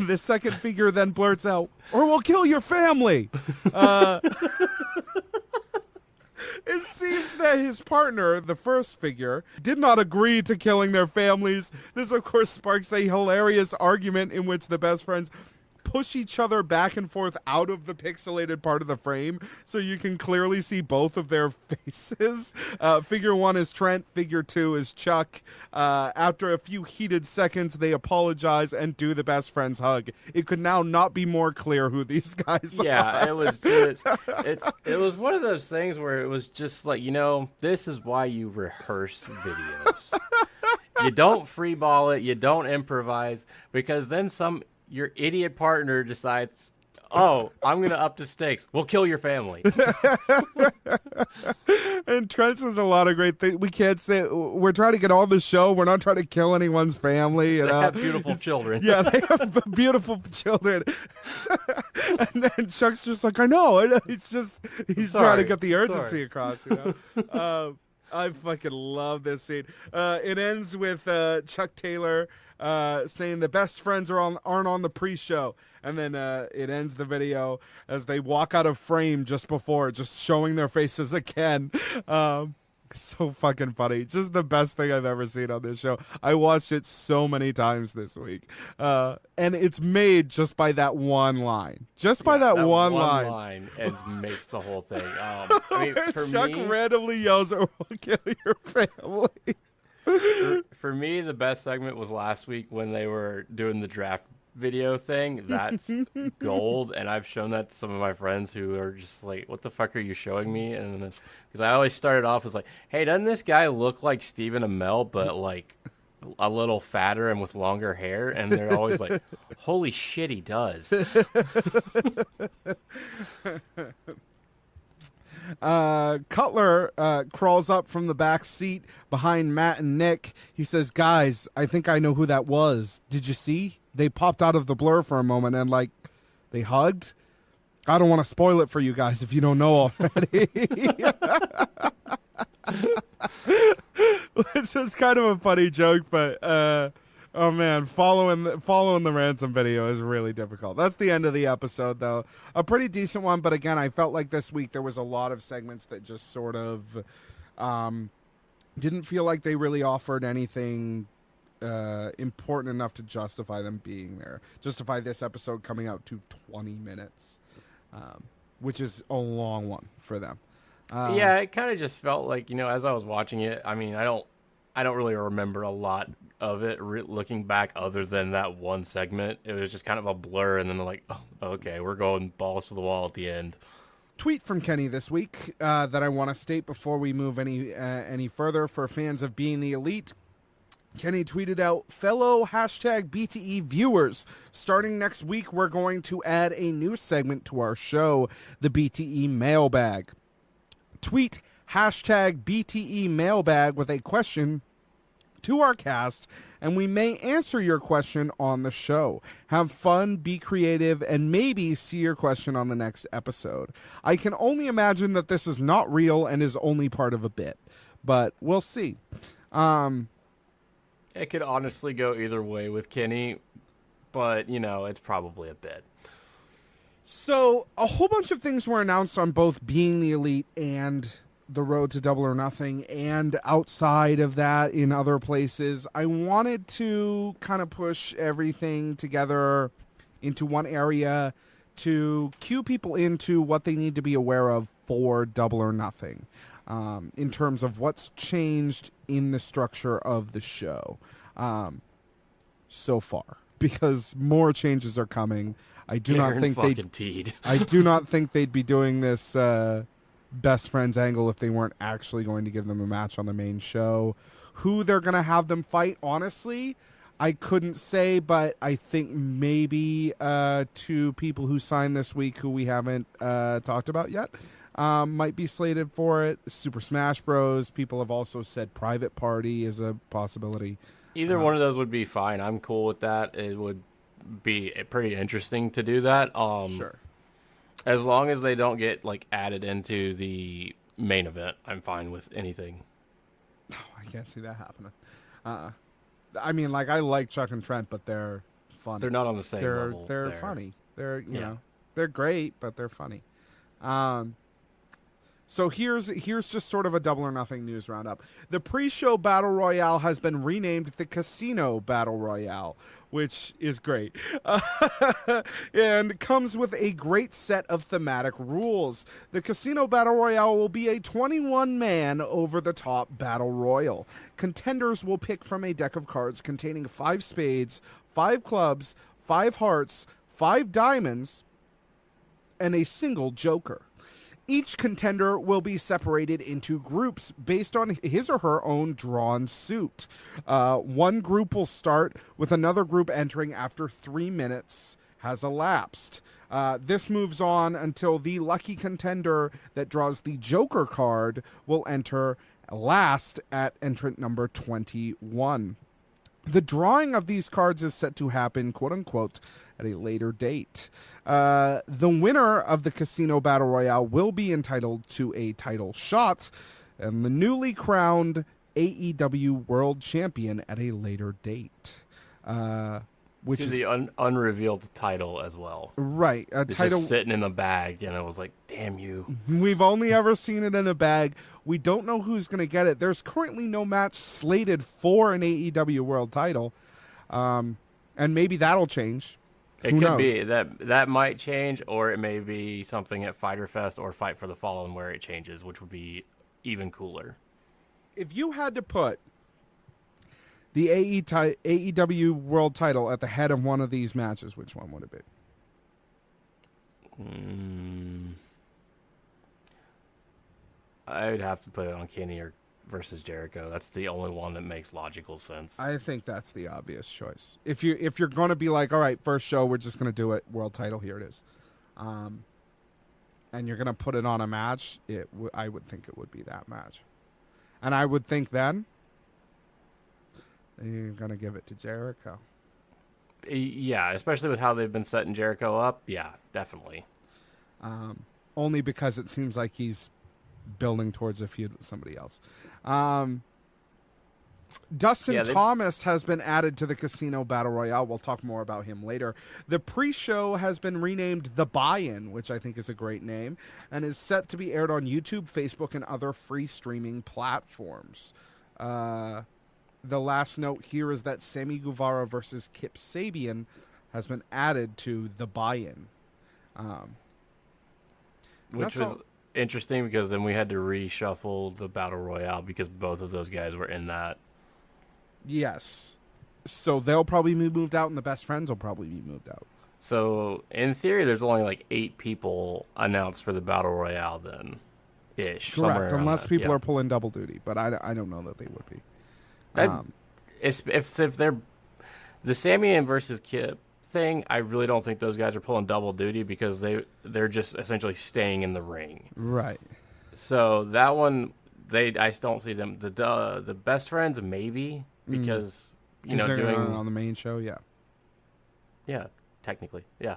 The second figure then blurts out, or we'll kill your family. It seems that his partner, the first figure, did not agree to killing their families. This, of course, sparks a hilarious argument in which the best friends push each other back and forth out of the pixelated part of the frame so you can clearly see both of their faces. Figure one is Trent, figure two is Chuck. After a few heated seconds, they apologize and do the best friends hug. It could now not be more clear who these guys are. Yeah, it was just, it was one of those things where it was just like, this is why you rehearse videos. You don't freeball it, you don't improvise, because then your idiot partner decides, oh, I'm going to up the stakes. We'll kill your family. And Trent says a lot of great things. We can't say, we're trying to get on the show. We're not trying to kill anyone's family. They have beautiful children. Yeah, they have beautiful children. And then Chuck's just like, I know. It's just, he's trying to get the urgency across, I fucking love this scene. It ends with Chuck Taylor saying the best friends aren't on the pre-show, and then it ends the video as they walk out of frame just before, just showing their faces again. So fucking funny. Just the best thing I've ever seen on this show. I watched it so many times this week, and it's made just by that one line. By that one line, and makes the whole thing. I mean, for Chuck randomly yells, "Or we'll kill your family." For me, the best segment was last week when they were doing the draft video thing. That's gold, and I've shown that to some of my friends who are just like, what the fuck are you showing me? And because I always started off as like, hey, doesn't this guy look like Stephen Amell, but like a little fatter and with longer hair? And they're always like, holy shit, he does. Cutler crawls up from the back seat behind Matt and Nick. He says, guys, I think I know who that was. Did you see? They popped out of the blur for a moment and like they hugged. I don't want to spoil it for you guys if you don't know already. It's just kind of a funny joke, but oh man, following the ransom video is really difficult. That's the end of the episode, though. A pretty decent one, but again, I felt like this week there was a lot of segments that just sort of didn't feel like they really offered anything important enough to justify them being there. Justify this episode coming out to 20 minutes, which is a long one for them. Yeah, it kind of just felt like, as I was watching it, I mean, I don't really remember a lot of it looking back other than that one segment. It was just kind of a blur, and then like, oh, okay, we're going balls to the wall at the end. Tweet from Kenny this week that I want to state before we move any further for fans of Being the Elite. Kenny tweeted out, fellow #BTE viewers, starting next week, we're going to add a new segment to our show, the BTE Mailbag. Tweet #BTE Mailbag with a question to our cast, and we may answer your question on the show. Have fun, be creative, and maybe see your question on the next episode. I can only imagine that this is not real and is only part of a bit, but we'll see. It could honestly go either way with Kenny, but, it's probably a bit. So, a whole bunch of things were announced on both Being the Elite and The Road to Double or Nothing, and outside of that in other places. I wanted to kind of push everything together into one area to cue people into what they need to be aware of for Double or Nothing. in terms of what's changed in the structure of the show so far, because more changes are coming. I do not think I do not think they'd be doing this best friends angle if they weren't actually going to give them a match on the main show. Who they're going to have them fight, honestly, I couldn't say, but I think maybe two people who signed this week who we haven't talked about yet might be slated for it. Super Smash Bros. People have also said Private Party is a possibility. Either one of those would be fine. I'm cool with that. It would be pretty interesting to do that. Sure. As long as they don't get added into the main event, I'm fine with anything. Oh, I can't see that happening. I mean, I like Chuck and Trent, but they're funny. They're not on the same level. They're funny. They're you know, they're great, but they're funny. So here's just sort of a Double or Nothing news roundup. The pre-show Battle Royale has been renamed the Casino Battle Royale, which is great. And comes with a great set of thematic rules. The Casino Battle Royale will be a 21-man over-the-top battle royal. Contenders will pick from a deck of cards containing 5 spades, 5 clubs, 5 hearts, 5 diamonds, and a single joker. Each contender will be separated into groups based on his or her own drawn suit. One group will start with another group entering after 3 minutes has elapsed. This moves on until the lucky contender that draws the Joker card will enter last at entrant number 21. The drawing of these cards is set to happen, quote-unquote, at a later date. The winner of the Casino Battle Royale will be entitled to a title shot, and the newly crowned AEW World Champion at a later date. Which is the unrevealed title as well. Right. It's title just sitting in the bag, and it was like, damn you. We've only ever seen it in a bag. We don't know who's going to get it. There's currently no match slated for an AEW World title. And maybe that'll change. It Who could knows? be that might change, or it may be something at Fyter Fest or Fight for the Fallen where it changes, which would be even cooler. If you had to put the AEW World title at the head of one of these matches, which one would it be? I would have to put it on Kenny versus Jericho. That's the only one that makes logical sense. I think that's the obvious choice. If you're going to be like, all right, first show, we're just going to do it, world title, here it is. And you're going to put it on a match, I would think it would be that match. And I would think then you're going to give it to Jericho. Yeah, especially with how they've been setting Jericho up. Yeah, definitely. Only because it seems like he's building towards a feud with somebody else. Dustin Thomas has been added to the Casino Battle Royale. We'll talk more about him later. The pre-show has been renamed The Buy-In, which I think is a great name, and is set to be aired on YouTube, Facebook, and other free streaming platforms. The last note here is that Sammy Guevara versus Kip Sabian has been added to The Buy-In. Which was interesting because then we had to reshuffle the Battle Royale because both of those guys were in that. Yes. So they'll probably be moved out, and the best friends will probably be moved out. So, in theory, there's only 8 people announced for the Battle Royale then. Ish. Correct, unless people are pulling double duty, but I don't know that they would be. If they're the Sammy versus Kip thing, I really don't think those guys are pulling double duty because they're just essentially staying in the ring. Right. So that one, I don't see them. The best friends maybe because they're doing on the main show. Yeah, technically, yeah.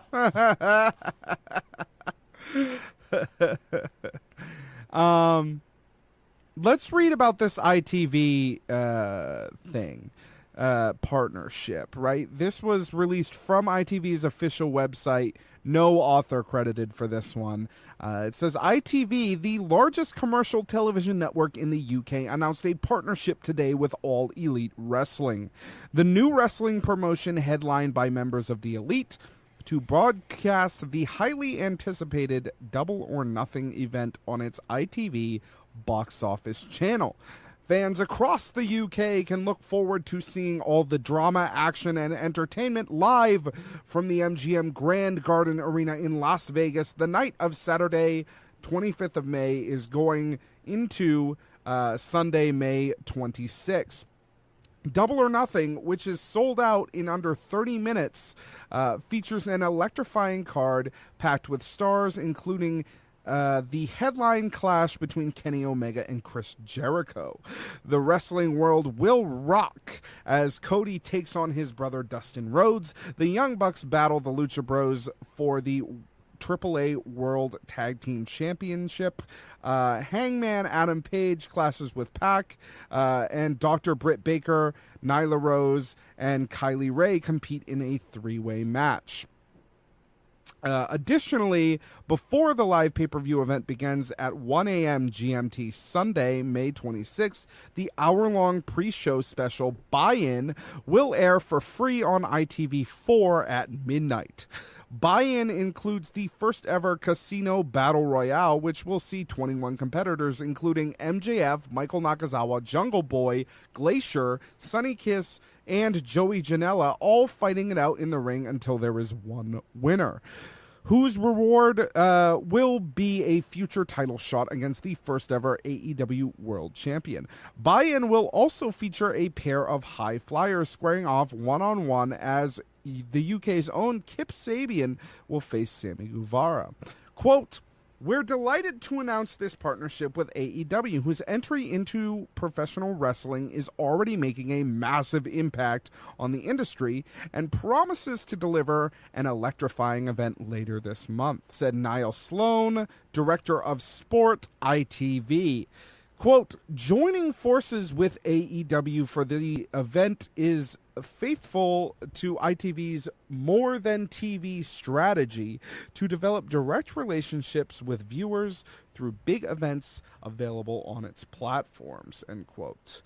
Let's read about this ITV thing, partnership, right? This was released from ITV's official website. No author credited for this one. It says ITV, the largest commercial television network in the UK, announced a partnership today with All Elite Wrestling. The new wrestling promotion, headlined by members of the Elite, to broadcast the highly anticipated Double or Nothing event on its ITV box office channel. Fans across the UK can look forward to seeing all the drama, action, and entertainment live from the MGM Grand Garden Arena in Las Vegas. The night of Saturday, 25th of May, is going into Sunday, May 26th. Double or Nothing, which is sold out in under 30 minutes, features an electrifying card packed with stars, including the headline clash between Kenny Omega and Chris Jericho. The wrestling world will rock as Cody takes on his brother Dustin Rhodes. The Young Bucks battle the Lucha Bros for the AAA World Tag Team Championship. Hangman Adam Page clashes with Pac, and Dr. Britt Baker, Nyla Rose, and Kylie Ray compete in a three-way match. Additionally, before the live pay-per-view event begins at 1 a.m. GMT Sunday, May 26th, the hour-long pre-show special Buy-In will air for free on ITV4 at midnight. Buy-In includes the first ever Casino Battle Royale, which will see 21 competitors, including MJF, Michael Nakazawa, Jungle Boy, Glacier, Sonny Kiss, and Joey Janela, all fighting it out in the ring until there is one winner, whose reward will be a future title shot against the first ever AEW World Champion. Buy-In will also feature a pair of high flyers squaring off one-on-one as the UK's own Kip Sabian will face Sammy Guevara. Quote, "We're delighted to announce this partnership with AEW, whose entry into professional wrestling is already making a massive impact on the industry and promises to deliver an electrifying event later this month," said Niall Sloan, Director of Sport, ITV. Quote, "Joining forces with AEW for the event is faithful to ITV's More Than TV strategy to develop direct relationships with viewers through big events available on its platforms," end quote.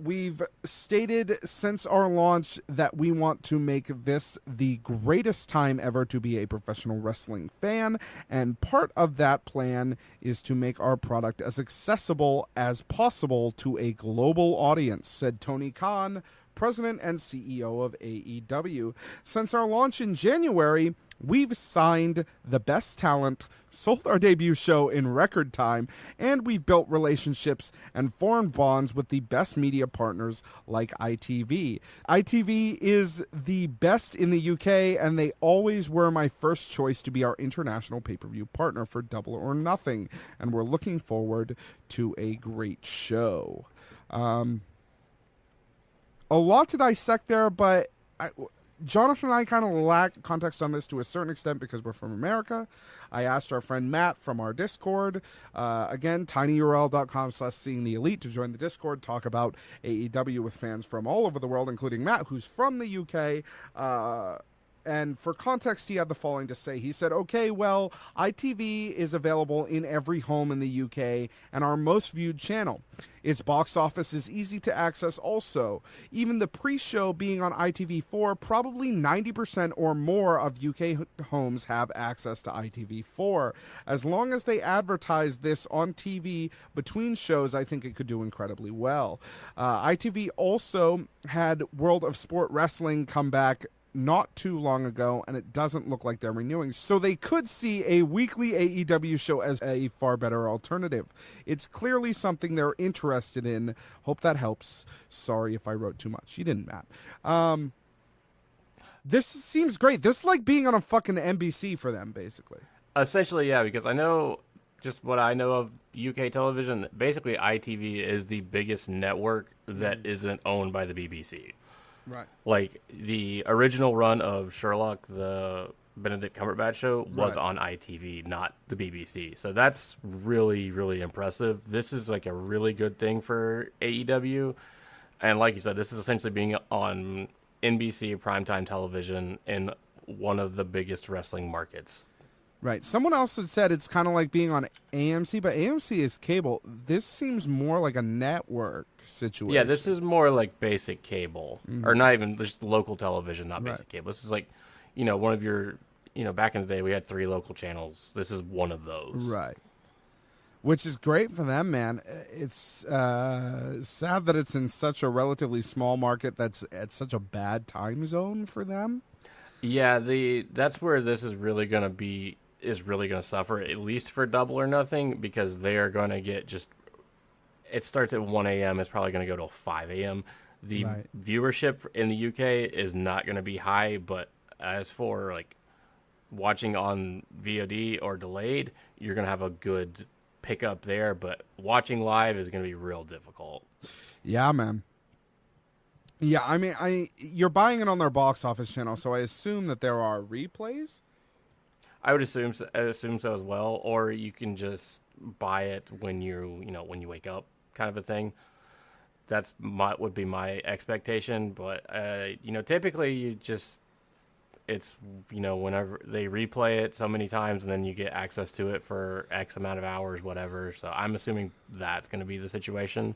We've stated since our launch that we want to make this the greatest time ever to be a professional wrestling fan, and part of that plan is to make our product as accessible as possible to a global audience, said Tony Khan, President and CEO of AEW. Since our launch in January, we've signed the best talent, sold our debut show in record time, and we've built relationships and formed bonds with the best media partners like ITV. ITV is the best in the UK, and they always were my first choice to be our international pay-per-view partner for Double or Nothing, and we're looking forward to a great show. A lot to dissect there, but Jonathan and I kind of lack context on this to a certain extent because we're from America. I asked our friend Matt from our Discord, again, tinyurl.com/seeing the elite, to join the Discord, talk about AEW with fans from all over the world, including Matt, who's from the UK. And for context, he had the following to say. He said, "Okay, well, ITV is available in every home in the UK and our most viewed channel. Its box office is easy to access also. Even the pre-show being on ITV4, probably 90% or more of UK homes have access to ITV4. As long as they advertise this on TV between shows, I think it could do incredibly well." ITV also had World of Sport Wrestling come back not too long ago, and it doesn't look like they're renewing. So they could see a weekly AEW show as a far better alternative. It's clearly something they're interested in. Hope that helps. Sorry if I wrote too much. You didn't, Matt. This seems great. This is like being on a fucking NBC for them, basically. Essentially, yeah, because I know just what I know of UK television. Basically, ITV is the biggest network that isn't owned by the BBC. Right. Like, the original run of Sherlock, the Benedict Cumberbatch show, was on ITV, not the BBC. So that's really, really impressive. This is like a really good thing for AEW. And like you said, this is essentially being on NBC primetime television in one of the biggest wrestling markets. Right. Someone else had said it's kind of like being on AMC, but AMC is cable. This seems more like a network situation. Yeah, this is more like basic cable, or not even just local television, not basic cable. This is like, one of your, back in the day we had 3 local channels. This is one of those. Right. which is great for them, man. It's sad that it's in such a relatively small market that's at such a bad time zone for them. Yeah, that's where this is really going to suffer, at least for Double or Nothing, because they are going to get just. It starts at 1 a.m. It's probably going to go till 5 a.m. The viewership in the UK is not going to be high, but as for like watching on VOD or delayed, you're going to have a good pickup there. But watching live is going to be real difficult. Yeah, man. Yeah, I mean, you're buying it on their box office channel, so I assume that there are replays. I would assume so as well, or you can just buy it when when you wake up, kind of a thing. That's would be my expectation, but typically it's whenever they replay it so many times, and then you get access to it for X amount of hours, whatever. So I'm assuming that's going to be the situation.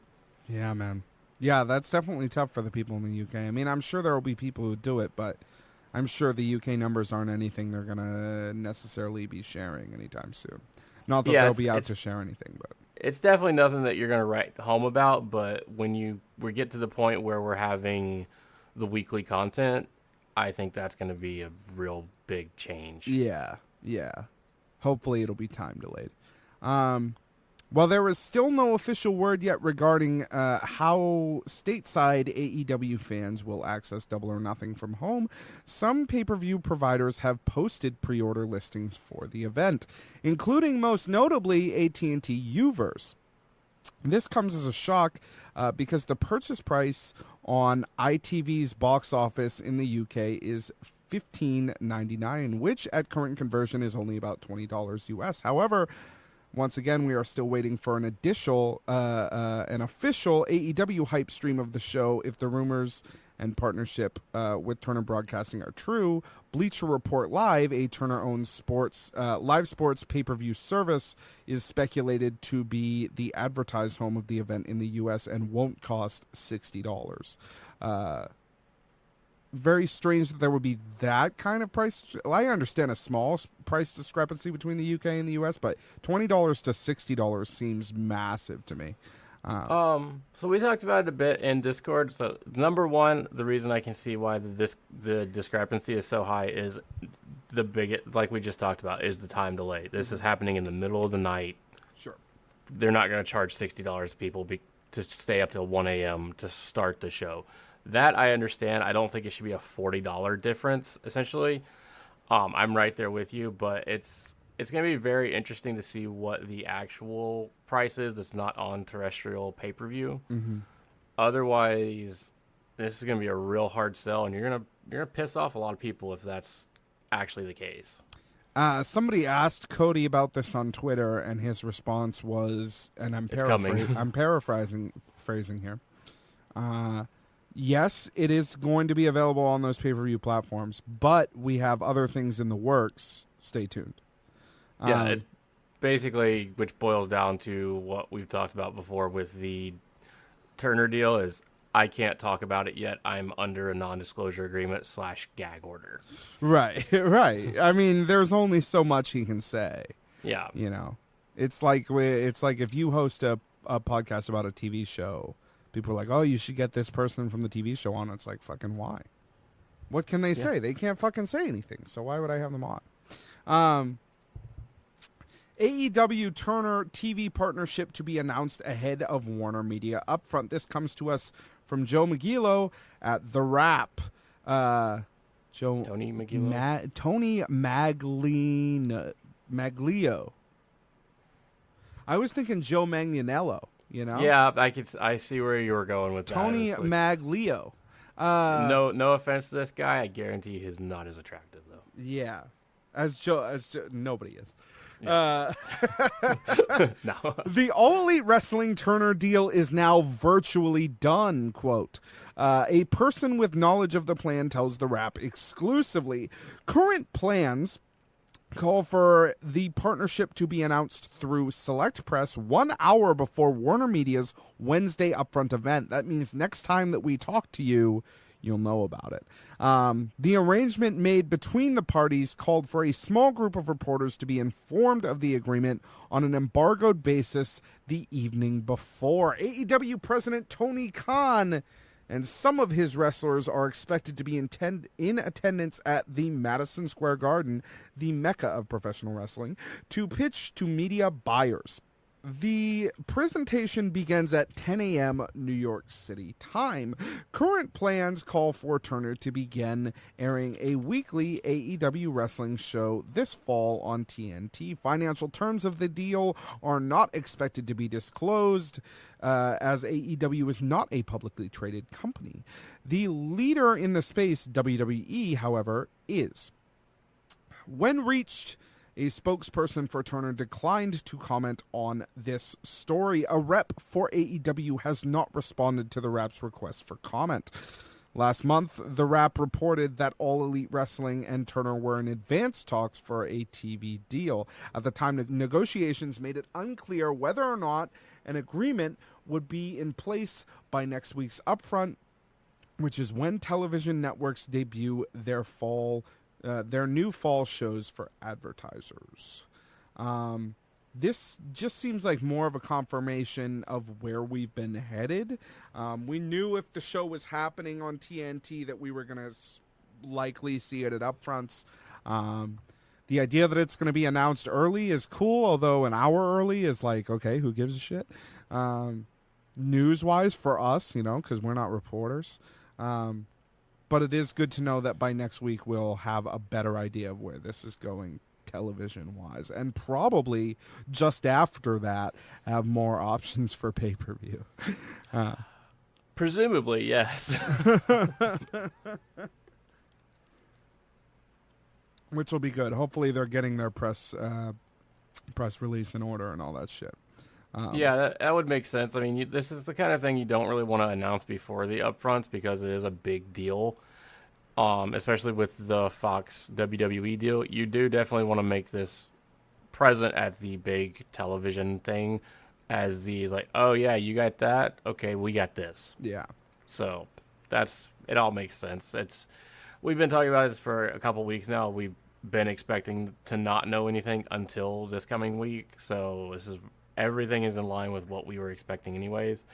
Yeah, man. Yeah, that's definitely tough for the people in the UK. I mean, I'm sure there will be people who do it, but I'm sure the UK numbers aren't anything they're going to necessarily be sharing anytime soon. Not that they'll be out to share anything, but it's definitely nothing that you're going to write home about. But when we get to the point where we're having the weekly content, I think that's going to be a real big change. Yeah. Hopefully it'll be time delayed. While there is still no official word yet regarding how stateside AEW fans will access Double or Nothing from home, some pay-per-view providers have posted pre-order listings for the event, including most notably AT&T Uverse. This comes as a shock because the purchase price on ITV's box office in the UK is $15.99, which at current conversion is only about $20 US. However, once again, we are still waiting for an official AEW hype stream of the show. If the rumors and partnership with Turner Broadcasting are true, Bleacher Report Live, a Turner-owned live sports pay-per-view service, is speculated to be the advertised home of the event in the U.S. and won't cost $60. Very strange that there would be that kind of price. I understand a small price discrepancy between the UK and the US, but $20 to $60 seems massive to me. So we talked about it a bit in Discord. So number one, the reason I can see why the discrepancy is so high is the biggest, like we just talked about, is the time delay. This is happening in the middle of the night. Sure. They're not going to charge $60 to people to stay up till 1 a.m. to start the show. That I understand. I don't think it should be a $40 difference, essentially. I'm right there with you, but it's going to be very interesting to see what the actual price is that's not on terrestrial pay-per-view. Mm-hmm. Otherwise, this is going to be a real hard sell, and you're gonna piss off a lot of people if that's actually the case. Somebody asked Cody about this on Twitter, and his response was, and I'm paraphrasing here. Yes, it is going to be available on those pay-per-view platforms, but we have other things in the works. Stay tuned. Yeah, it basically, which boils down to what we've talked about before with the Turner deal, is I can't talk about it yet. I'm under a non-disclosure agreement / gag order. Right. I mean, there's only so much he can say. Yeah. It's like if you host a podcast about a TV show, people are like, oh, you should get this person from the TV show on. It's like, fucking why? What can they say? They can't fucking say anything, so why would I have them on? AEW Turner TV partnership to be announced ahead of Warner Media Upfront. This comes to us from Joe Magillo at The Wrap. Tony Magillo? Tony Maglio. I was thinking Joe Manganiello. Yeah, I see where you were going with Tony that. Maglio. No offense to this guy. I guarantee he's not as attractive though. Yeah, as Joe, nobody is. Yeah. No. The All Elite Wrestling Turner deal is now virtually done. Quote. A person with knowledge of the plan tells The Wrap exclusively. Current plans call for the partnership to be announced through Select Press 1 hour before Warner Media's Wednesday upfront event. That means next time that we talk to you, you'll know about it. The arrangement made between the parties called for a small group of reporters to be informed of the agreement on an embargoed basis the evening before. AEW President Tony Khan and some of his wrestlers are expected to be in attendance at the Madison Square Garden, the mecca of professional wrestling, to pitch to media buyers. The presentation begins at 10 a.m. New York City time. Current plans call for Turner to begin airing a weekly AEW wrestling show this fall on TNT. Financial terms of the deal are not expected to be disclosed, as AEW is not a publicly traded company. The leader in the space, WWE, however, is. When reached, a spokesperson for Turner declined to comment on this story. A rep for AEW has not responded to the rap's request for comment. Last month, the rap reported that All Elite Wrestling and Turner were in advanced talks for a TV deal. At the time, the negotiations made it unclear whether or not an agreement would be in place by next week's Upfront, which is when television networks debut their new fall shows for advertisers. This just seems like more of a confirmation of where we've been headed. We knew if the show was happening on TNT that we were going to likely see it at Upfronts. The idea that it's going to be announced early is cool, although an hour early is like, okay, who gives a shit? News-wise for us, because we're not reporters. But it is good to know that by next week we'll have a better idea of where this is going television-wise. And probably just after that have more options for pay-per-view. Presumably, yes. Which will be good. Hopefully they're getting their press release in order and all that shit. Yeah, that would make sense. I mean, this is the kind of thing you don't really want to announce before the upfronts because it is a big deal, especially with the Fox WWE deal. You do definitely want to make this present at the big television thing as the, like, oh, yeah, you got that? Okay, we got this. Yeah. So it all makes sense. We've been talking about this for a couple weeks now. We've been expecting to not know anything until this coming week, so everything is in line with what we were expecting anyways.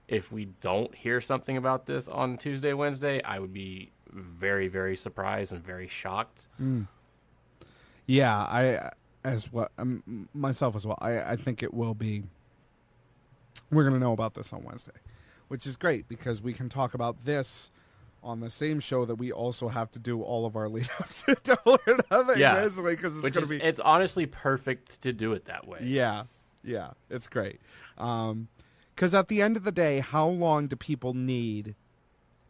If we don't hear something about this on Tuesday, Wednesday, I would be very, very surprised and very shocked. Yeah, myself as well. I think it will be. We're going to know about this on Wednesday, which is great because we can talk about this on the same show that we also have to do all of our lead-ups to Double or Nothing. Yeah, basically, because it's honestly perfect to do it that way. Yeah, it's great. Because at the end of the day, how long do people need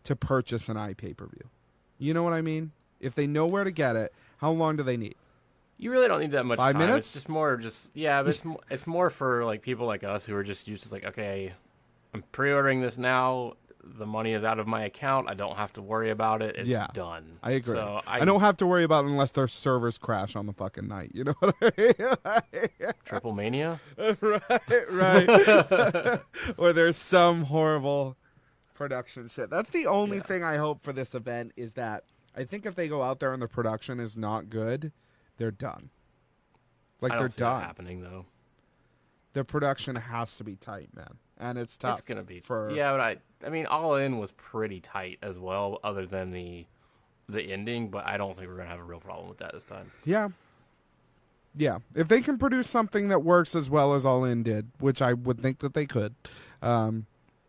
to purchase an iPay-per-view? You know what I mean? If they know where to get it, how long do they need? You really don't need that much 5 time. minutes? It's just more but it's more for like people like us who are just used to like, okay, I'm pre-ordering this now. The money is out of my account. I don't have to worry about it. It's done. I agree. So I don't have to worry about it unless their servers crash on the fucking night. You know what I mean? Triple Mania? Right. Or there's some horrible production shit. That's the only thing I hope for this event is that I think if they go out there and the production is not good, they're done. Like I don't they're see done. That happening though. The production has to be tight, man. And it's tough. It's gonna be but I mean, All In was pretty tight as well, other than the ending. But I don't think we're gonna have a real problem with that this time. Yeah. If they can produce something that works as well as All In did, which I would think that they could,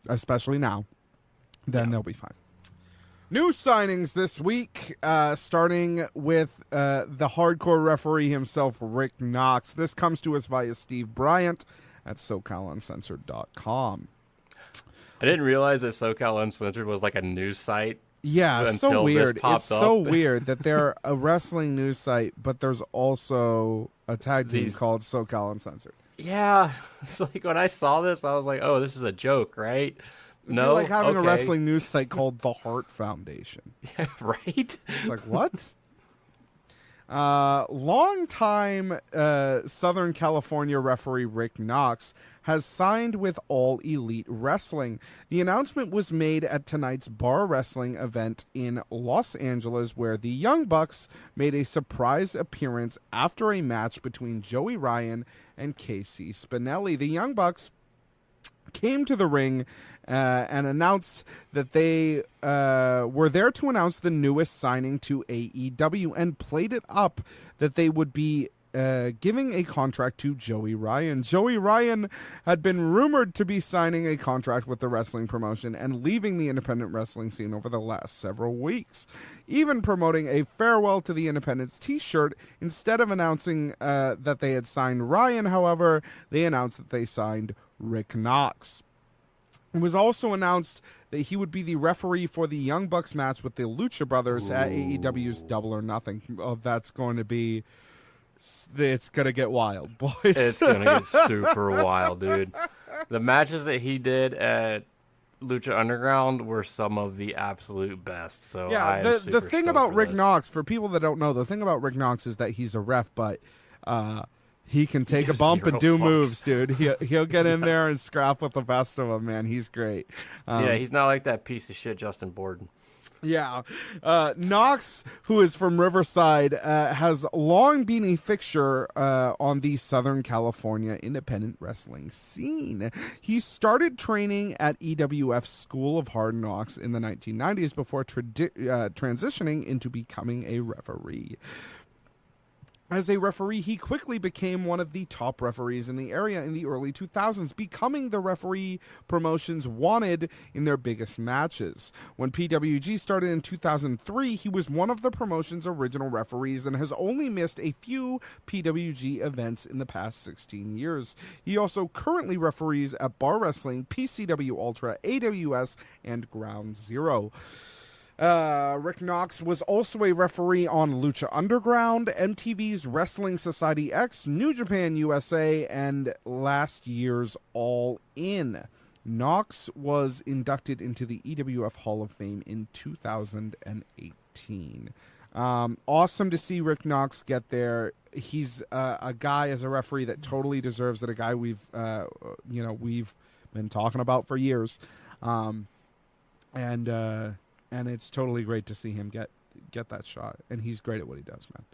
especially now, then they'll be fine. New signings this week, starting with the hardcore referee himself, Rick Knox. This comes to us via Steve Bryant at SoCalUncensored.com. I didn't realize that SoCal Uncensored was like a news site. Yeah, it's so weird. It's so up. weird that they're a wrestling news site, but there's also a tag team called SoCal Uncensored. Yeah, it's like when I saw this, I was like, "Oh, this is a joke, right?" No, like having a wrestling news site called the Hart Foundation. Yeah, right? It's like, what? Longtime Southern California referee Rick Knox has signed with All Elite Wrestling. The announcement was made at tonight's bar wrestling event in Los Angeles, where the Young Bucks made a surprise appearance after a match between Joey Ryan and Casey Spinelli. The Young Bucks came to the ring and announced that they were there to announce the newest signing to AEW, and played it up that they would be giving a contract to Joey Ryan. Joey Ryan had been rumored to be signing a contract with the wrestling promotion and leaving the independent wrestling scene over the last several weeks, even promoting a farewell to the Independence t-shirt. Instead of announcing that they had signed Ryan, however, they announced that they signed Rick Knox. It was also announced that he would be the referee for the Young Bucks match with the Lucha Brothers at AEW's Double or Nothing. Oh, that's going to be... It's going to get wild, boys. It's going to get super wild, dude. The matches that he did at Lucha Underground were some of the absolute best. So yeah, the thing about Rick Knox, for people that don't know, the thing about Rick Knox is that he's a ref, but he can take a bump and do moves, dude. He'll get in there and scrap with the best of them, man. He's great. Yeah, he's not like that piece of shit Justin Borden. Yeah. Knox, who is from Riverside, has long been a fixture on the Southern California independent wrestling scene. He started training at EWF's School of Hard Knocks in the 1990s before transitioning into becoming a referee. As a referee, he quickly became one of the top referees in the area in the early 2000s, becoming the referee promotions wanted in their biggest matches. When PWG started in 2003, he was one of the promotion's original referees and has only missed a few PWG events in the past 16 years. He also currently referees at Bar Wrestling, PCW Ultra, AWS, and Ground Zero. Rick Knox was also a referee on Lucha Underground, MTV's Wrestling Society X, New Japan USA, and last year's All In. Knox was inducted into the EWF Hall of Fame in 2018. Awesome to see Rick Knox get there. He's a guy as a referee that totally deserves it. A guy we've been talking about for years, and it's totally great to see him get that shot. And he's great at what he does, man.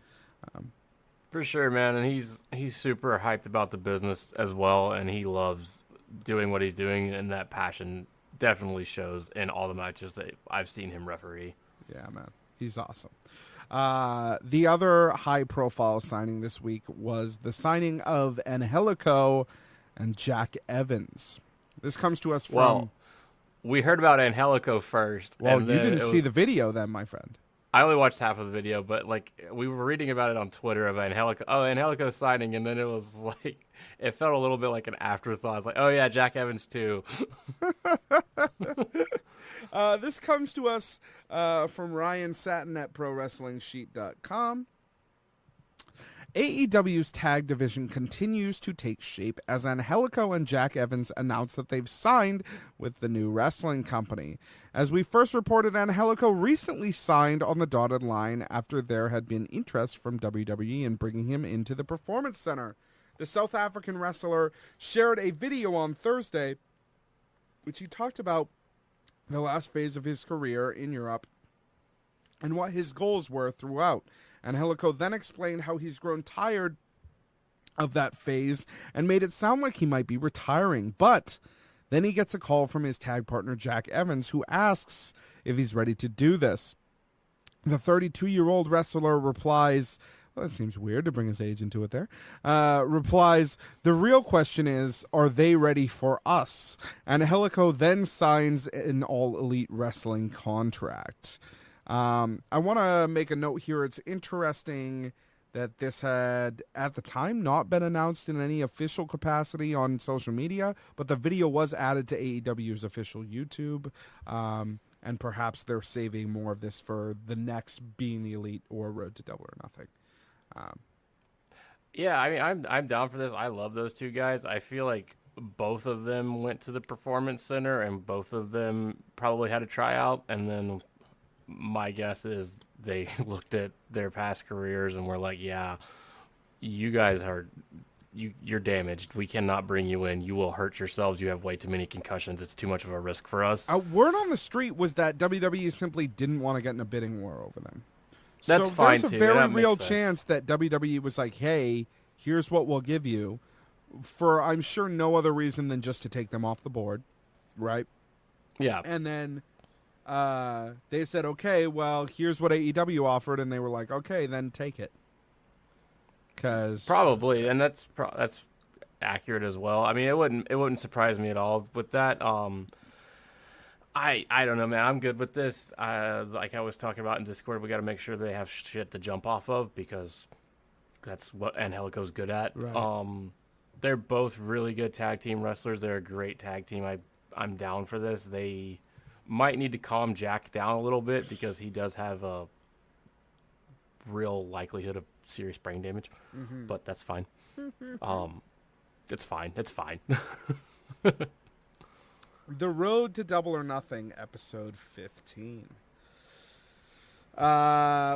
For sure, man. And he's super hyped about the business as well, and he loves doing what he's doing, and that passion definitely shows in all the matches that I've seen him referee. Yeah, man. He's awesome. The other high-profile signing this week was the signing of Angelico and Jack Evans. This comes to us from... Well, we heard about Angelico first. Well, you didn't see the video then, my friend. I only watched half of the video, but like we were reading about it on Twitter of Angelico. Oh, Angelico signing, and then it was like it felt a little bit like an afterthought. It's like, oh yeah, Jack Evans too. This comes to us from Ryan Satin at ProWrestlingSheet.com. AEW's tag division continues to take shape as Angelico and Jack Evans announce that they've signed with the new wrestling company. As we first reported, Angelico recently signed on the dotted line after there had been interest from WWE in bringing him into the Performance Center. The South African wrestler shared a video on Thursday, which he talked about the last phase of his career in Europe and what his goals were throughout. Angelico then explained how he's grown tired of that phase and made it sound like he might be retiring. But then he gets a call from his tag partner, Jack Evans, who asks if he's ready to do this. The 32-year-old wrestler replies, well, it seems weird to bring his age into it there, replies, the real question is, are they ready for us? Angelico then signs an All Elite Wrestling contract. I want to make a note here. It's interesting that this had, at the time, not been announced in any official capacity on social media, but the video was added to AEW's official YouTube, and perhaps they're saving more of this for the next Being the Elite or Road to Double or Nothing. Yeah, I mean, I'm down for this. I love those two guys. I feel like both of them went to the Performance Center, and both of them probably had a tryout, and then my guess is they looked at their past careers and were like, yeah, you guys you're damaged. We cannot bring you in. You will hurt yourselves. You have way too many concussions. It's too much of a risk for us. Word on the street was that WWE simply didn't want to get in a bidding war over them. That's fine, there's a too. very That makes real sense. chance that WWE was like, hey, here's what we'll give you, for I'm sure no other reason than just to take them off the board, right? Yeah. And then they said, okay, well, here's what AEW offered, and they were like, okay, then take it. Probably, and that's accurate as well. I mean, it wouldn't surprise me at all with that. I don't know, man. I'm good with this. Like I was talking about in Discord, we got to make sure they have shit to jump off of, because that's what Angelico's good at. Right. They're both really good tag team wrestlers. They're a great tag team. I'm down for this. They might need to calm Jack down a little bit, because he does have a real likelihood of serious brain damage, but that's fine. It's fine. It's fine. The Road to Double or Nothing, episode 15.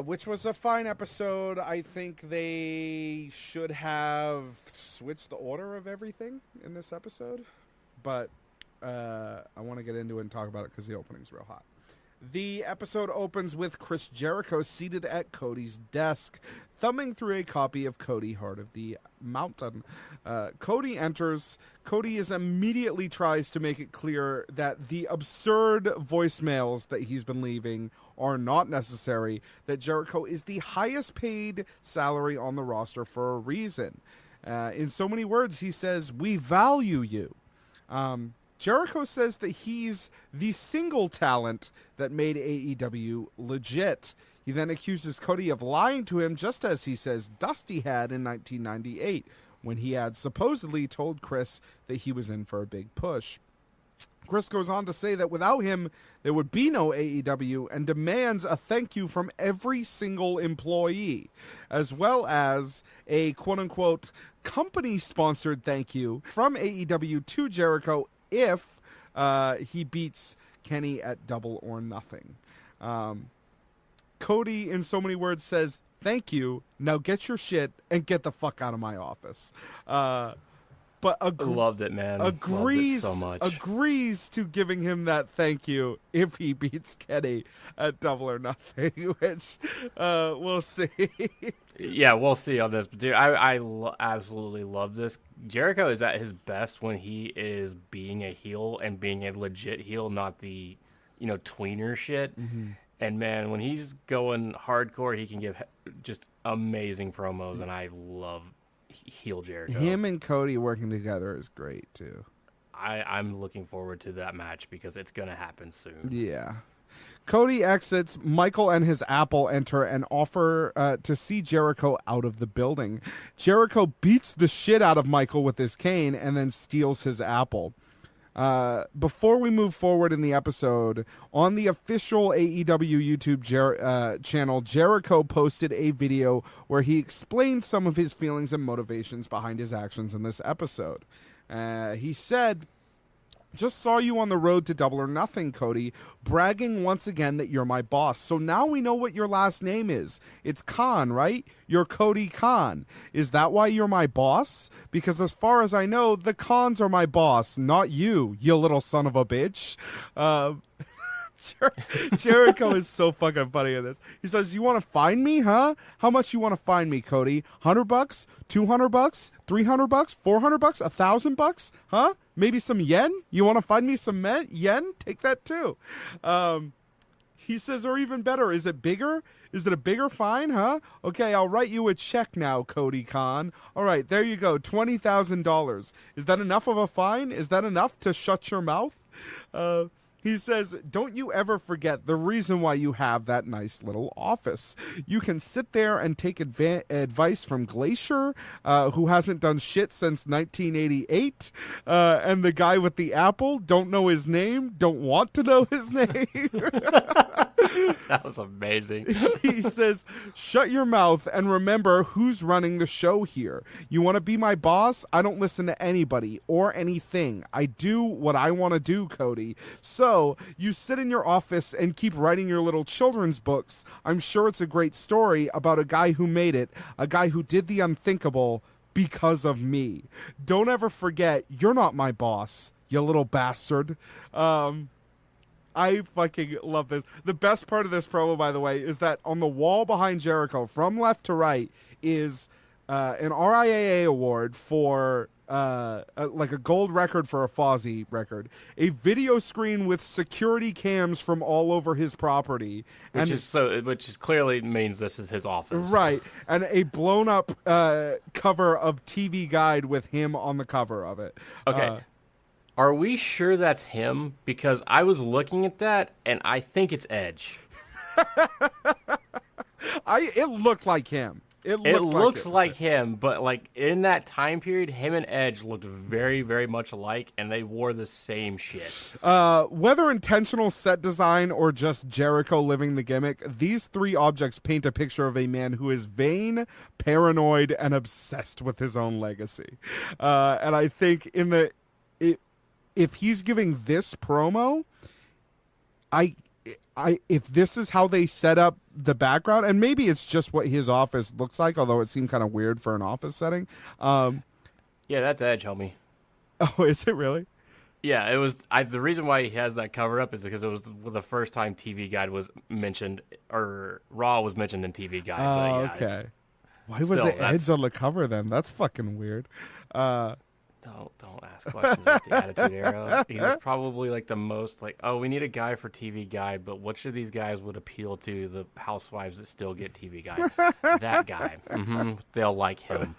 Which was a fine episode. I think they should have switched the order of everything in this episode, but I want to get into it and talk about it because the opening's real hot. The episode opens with Chris Jericho seated at Cody's desk, thumbing through a copy of Cody, Heart of the Mountain. Cody enters. Cody immediately tries to make it clear that the absurd voicemails that he's been leaving are not necessary, that Jericho is the highest paid salary on the roster for a reason. In so many words, he says, "We value you." Jericho says that he's the single talent that made AEW legit. He then accuses Cody of lying to him, just as he says Dusty had in 1998, when he had supposedly told Chris that he was in for a big push. Chris goes on to say that without him, there would be no AEW, and demands a thank you from every single employee, as well as a quote-unquote company-sponsored thank you from AEW to Jericho if he beats Kenny at Double or Nothing. Cody, in so many words, says, "Thank you. Now get your shit and get the fuck out of my office." But Loved it, man. agrees Loved it so much. agrees to giving him that thank you if he beats Kenny at Double or Nothing, which we'll see. Yeah, we'll see on this. But dude, I absolutely love this. Jericho is at his best when he is being a heel and being a legit heel, not the, tweener shit. And man, when he's going hardcore, he can give just amazing promos, and I love heel Jericho. Him and Cody working together is great too. I'm looking forward to that match because it's gonna happen soon. Yeah. Cody exits. Michael and his Apple enter and offer to see Jericho out of the building. Jericho beats the shit out of Michael with his cane and then steals his Apple. Before we move forward in the episode, on the official AEW YouTube channel, Jericho posted a video where he explained some of his feelings and motivations behind his actions in this episode. He said, "Just saw you on the road to Double or Nothing, Cody, bragging once again that you're my boss. So now we know what your last name is. It's Khan, right? You're Cody Khan. Is that why you're my boss? Because as far as I know, the Khans are my boss, not you, you little son of a bitch." Jericho is so fucking funny in this. He says, "You want to find me, huh? How much you want to find me, Cody? $100, $200, $300, $400, $1,000, huh? Maybe some yen? You want to find me some yen? Take that too." He says, "Or even better, is it bigger? Is it a bigger fine, huh? Okay, I'll write you a check now, Cody Khan. All right, there you go, $20,000. Is that enough of a fine? Is that enough to shut your mouth?" He says, "Don't you ever forget the reason why you have that nice little office. You can sit there and take advice from Glacier, who hasn't done shit since 1988, and the guy with the apple, don't know his name, don't want to know his name." That was amazing. He says, "Shut your mouth and remember who's running the show here. You want to be my boss? I don't listen to anybody or anything. I do what I want to do, Cody. So know, you sit in your office and keep writing your little children's books. I'm sure it's a great story about a guy who made it, a guy who did the unthinkable because of me. Don't ever forget, you're not my boss, you little bastard. I fucking love this. The best part of this promo, by the way, is that on the wall behind Jericho, from left to right, is an RIAA award for like a gold record for a Fozzy record, a video screen with security cams from all over his property, which is clearly means this is his office, right? And a blown up cover of TV Guide with him on the cover of it. Okay. Are we sure that's him? Because I was looking at that, and I think it's Edge. It looked like him. It looks like him, but like in that time period, him and Edge looked very, very much alike, and they wore the same shit. Whether intentional set design or just Jericho living the gimmick, these three objects paint a picture of a man who is vain, paranoid, and obsessed with his own legacy. And I think if he's giving this promo, if this is how they set up the background, and maybe it's just what his office looks like, although it seemed kind of weird for an office setting. Yeah, that's Edge, homie. Oh, is it really? Yeah, it was. The reason why he has that cover up is because it was the first time TV Guide was mentioned, or Raw was mentioned in TV Guide. Oh, yeah, okay. Why was it Edge on the cover then? That's fucking weird. Don't ask questions about the Attitude Era. He was probably like the most like, oh, we need a guy for TV Guide, but which of these guys would appeal to the housewives that still get TV Guide? That guy. They'll like him.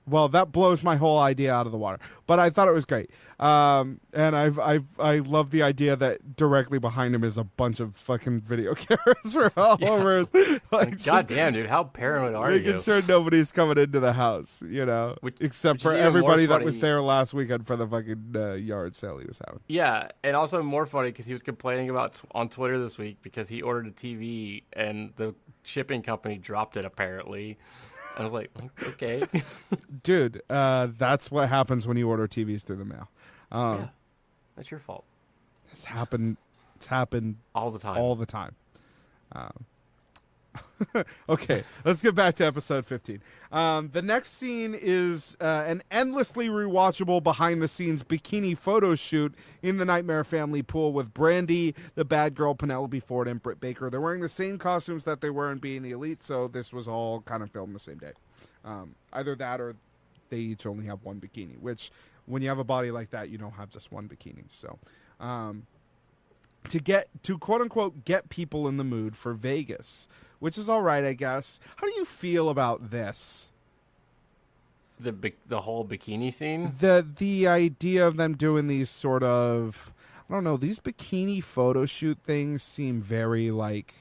Well, that blows my whole idea out of the water. But I thought it was great. And I love the idea that directly behind him is a bunch of fucking video cameras for all over. Like, God damn, dude, how paranoid are you? Making sure nobody's coming into the house, you know, except for everybody that was there last weekend for the fucking yard sale he was having. Yeah, and also more funny because he was complaining about on Twitter this week because he ordered a TV and the shipping company dropped it apparently. I was like, okay. Dude, that's what happens when you order TVs through the mail. Yeah, that's your fault. It's happened all the time. All the time. Okay, let's get back to episode 15. The next scene is an endlessly rewatchable behind-the-scenes bikini photo shoot in the Nightmare Family pool with Brandy, the bad girl, Penelope Ford, and Britt Baker. They're wearing the same costumes that they were in Being the Elite, so this was all kind of filmed the same day. Either that or they each only have one bikini, which when you have a body like that, you don't have just one bikini. So to quote-unquote get people in the mood for Vegas, which is all right, I guess. How do you feel about this? The whole bikini scene? The idea of them doing these sort of, I don't know, these bikini photo shoot things seem very like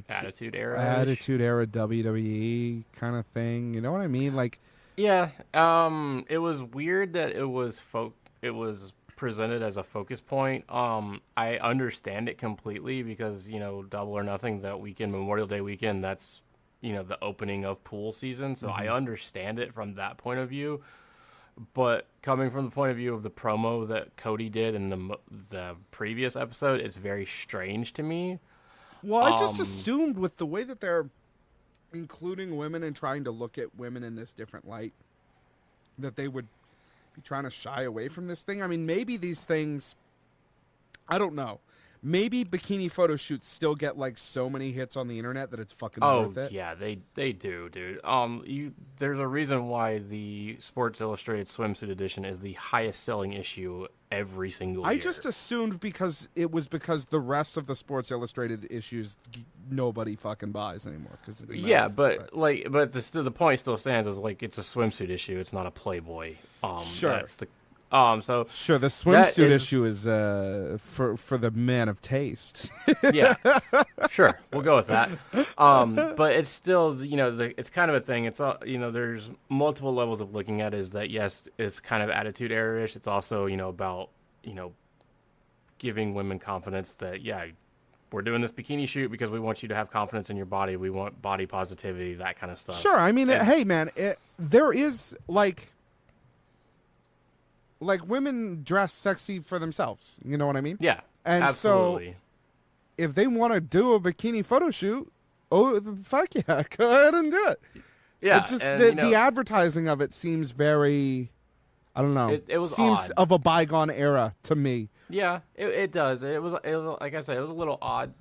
Attitude Era WWE kind of thing. You know what I mean? Like, yeah. It was weird that it was presented as a focus point. I understand it completely because, you know, Double or Nothing, that weekend, Memorial Day weekend, that's, you know, the opening of pool season. So I understand it from that point of view. But coming from the point of view of the promo that Cody did in the previous episode, it's very strange to me. Well, I just assumed with the way that they're including women and trying to look at women in this different light, that they would be trying to shy away from this thing. I mean, maybe these things, I don't know. Maybe bikini photo shoots still get like so many hits on the internet that it's fucking worth it. Oh yeah, they do, dude. There's a reason why the Sports Illustrated swimsuit edition is the highest selling issue every single year. I just assumed because the rest of the Sports Illustrated issues nobody fucking buys anymore. But the point still stands as like it's a swimsuit issue. It's not a Playboy. Sure. That's the Sure, the swimsuit issue is for the man of taste. Yeah, sure, we'll go with that. But it's still, you know, it's kind of a thing. It's all, you know, there's multiple levels of looking at it. Is that yes, it's kind of Attitude Era-ish. It's also, you know, about, you know, giving women confidence that we're doing this bikini shoot because we want you to have confidence in your body. We want body positivity, that kind of stuff. Sure, I mean, hey man, there is like like women dress sexy for themselves. You know what I mean? Yeah, And absolutely. so if they want to do a bikini photo shoot, fuck yeah, go ahead and do it. Yeah, It's just and, the advertising of it seems very, I don't know. It was seems odd. of a bygone era to me. Yeah, it does. It was like I said, it was a little odd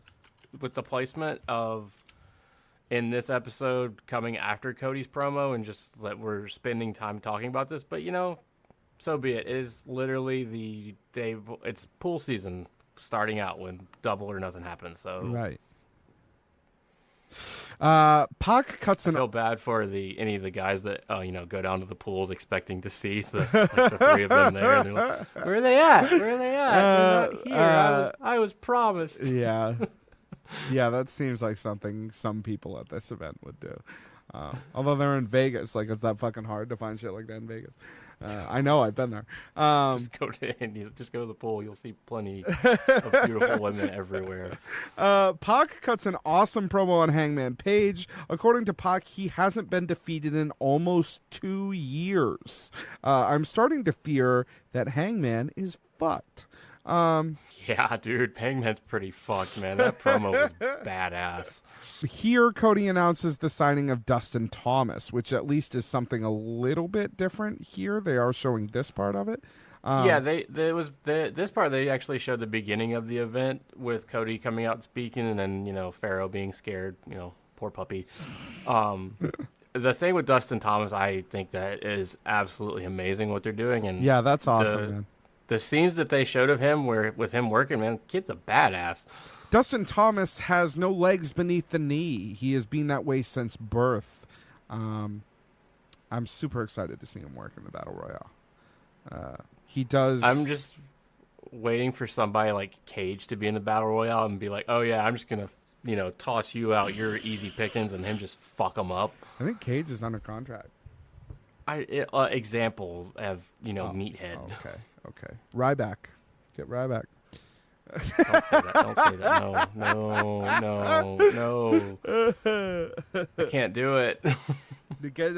with the placement of in this episode coming after Cody's promo, and just that we're spending time talking about this. But so be it. It is literally the day. It's pool season starting out when Double or Nothing happens. So Right. Pac cuts I an feel bad for any of the guys that go down to the pools expecting to see the three of them there. And they're like, where are they at? Where are they at? They're not here. I was promised. Yeah. Yeah, that seems like something some people at this event would do. Although they're in Vegas, like, it's that fucking hard to find shit like that in Vegas. I know, I've been there. Just go to the pool. You'll see plenty of beautiful women everywhere. Pac cuts an awesome promo on Hangman Page. According to Pac, he hasn't been defeated in almost 2 years. I'm starting to fear that Hangman is fucked. Yeah, dude, Hangman's pretty fucked, man. That promo was badass. Here, Cody announces the signing of Dustin Thomas, which at least is something a little bit different here. They are showing this part of it. Yeah, this part they actually showed the beginning of the event with Cody coming out and speaking, and then Pharaoh being scared. Poor puppy. The thing with Dustin Thomas, I think that is absolutely amazing what they're doing, and yeah, that's awesome, man. The scenes that they showed of him with him working, man, kid's a badass. Dustin Thomas has no legs beneath the knee. He has been that way since birth. I'm super excited to see him work in the Battle Royale. He does. I'm just waiting for somebody like Cage to be in the Battle Royale and be like, oh yeah, I'm just going to, toss you out. You're easy pickings, and him just fuck them up. I think Cage is under contract. Example of, Meathead. Okay. Ryback. Get Ryback. Don't say that. No. I can't do it. Get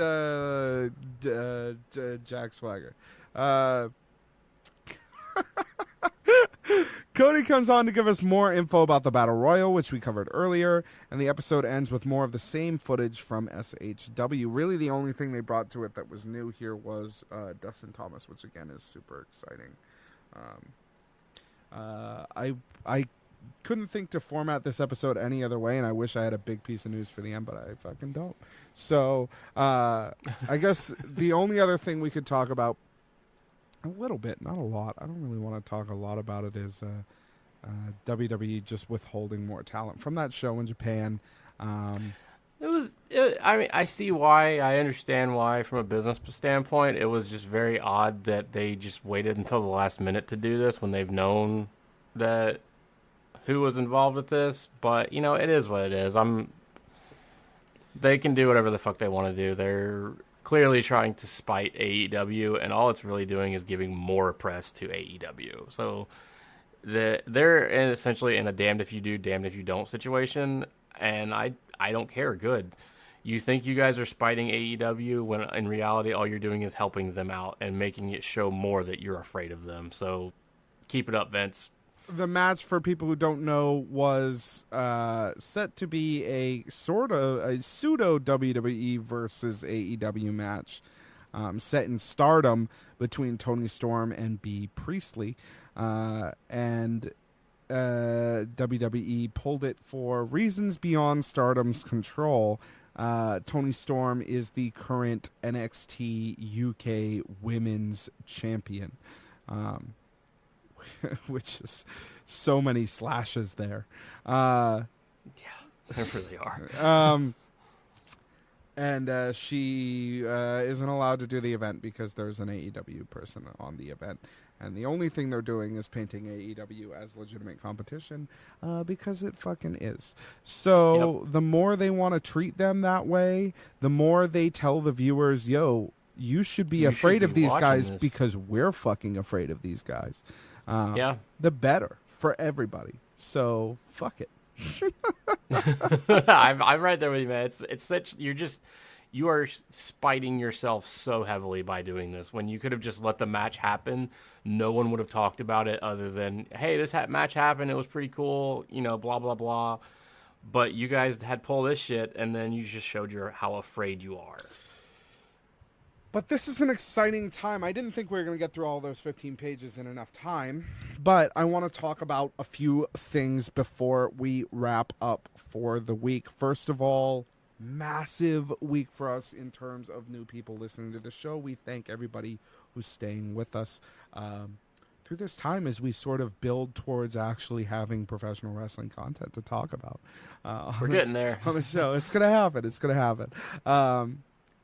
Jack Swagger. Cody comes on to give us more info about the Battle Royal, which we covered earlier, and the episode ends with more of the same footage from SHW. Really, the only thing they brought to it that was new here was Dustin Thomas, which again is super exciting. I couldn't think to format this episode any other way, and I wish I had a big piece of news for the end, but I fucking don't. So I guess the only other thing we could talk about a little bit, not a lot. I don't really want to talk a lot about it. Is WWE just withholding more talent from that show in Japan? I mean, I see why. I understand why from a business standpoint. It was just very odd that they just waited until the last minute to do this when they've known that who was involved with this. But it is what it is. They can do whatever the fuck they want to do. They're clearly trying to spite AEW, and all it's really doing is giving more press to AEW. So they're essentially in a damned if you do, damned if you don't situation, and I don't care. Good. You think you guys are spiting AEW when in reality all you're doing is helping them out and making it show more that you're afraid of them. So keep it up, Vince. The match, for people who don't know, was set to be a pseudo WWE versus AEW match set in Stardom between Toni Storm and Bea Priestley. And WWE pulled it for reasons beyond Stardom's control. Toni Storm is the current NXT UK Women's Champion. Which is so many slashes there. Yeah, there really are. And she isn't allowed to do the event because there's an AEW person on the event. And the only thing they're doing is painting AEW as legitimate competition because it fucking is. So The more they want to treat them that way, the more they tell the viewers, yo, you should be afraid of these guys because we're fucking afraid of these guys. The better for everybody. So fuck it. I'm right there with you, man. It's such you are spiting yourself so heavily by doing this. When you could have just let the match happen, no one would have talked about it other than, hey, this match happened, it was pretty cool, blah blah blah. But you guys had pulled this shit, and then you just showed how afraid you are. But this is an exciting time. I didn't think we were going to get through all those 15 pages in enough time. But I want to talk about a few things before we wrap up for the week. First of all, massive week for us in terms of new people listening to the show. We thank everybody who's staying with us through this time as we sort of build towards actually having professional wrestling content to talk about. We're getting there. On the show. It's going to happen. It's going to happen.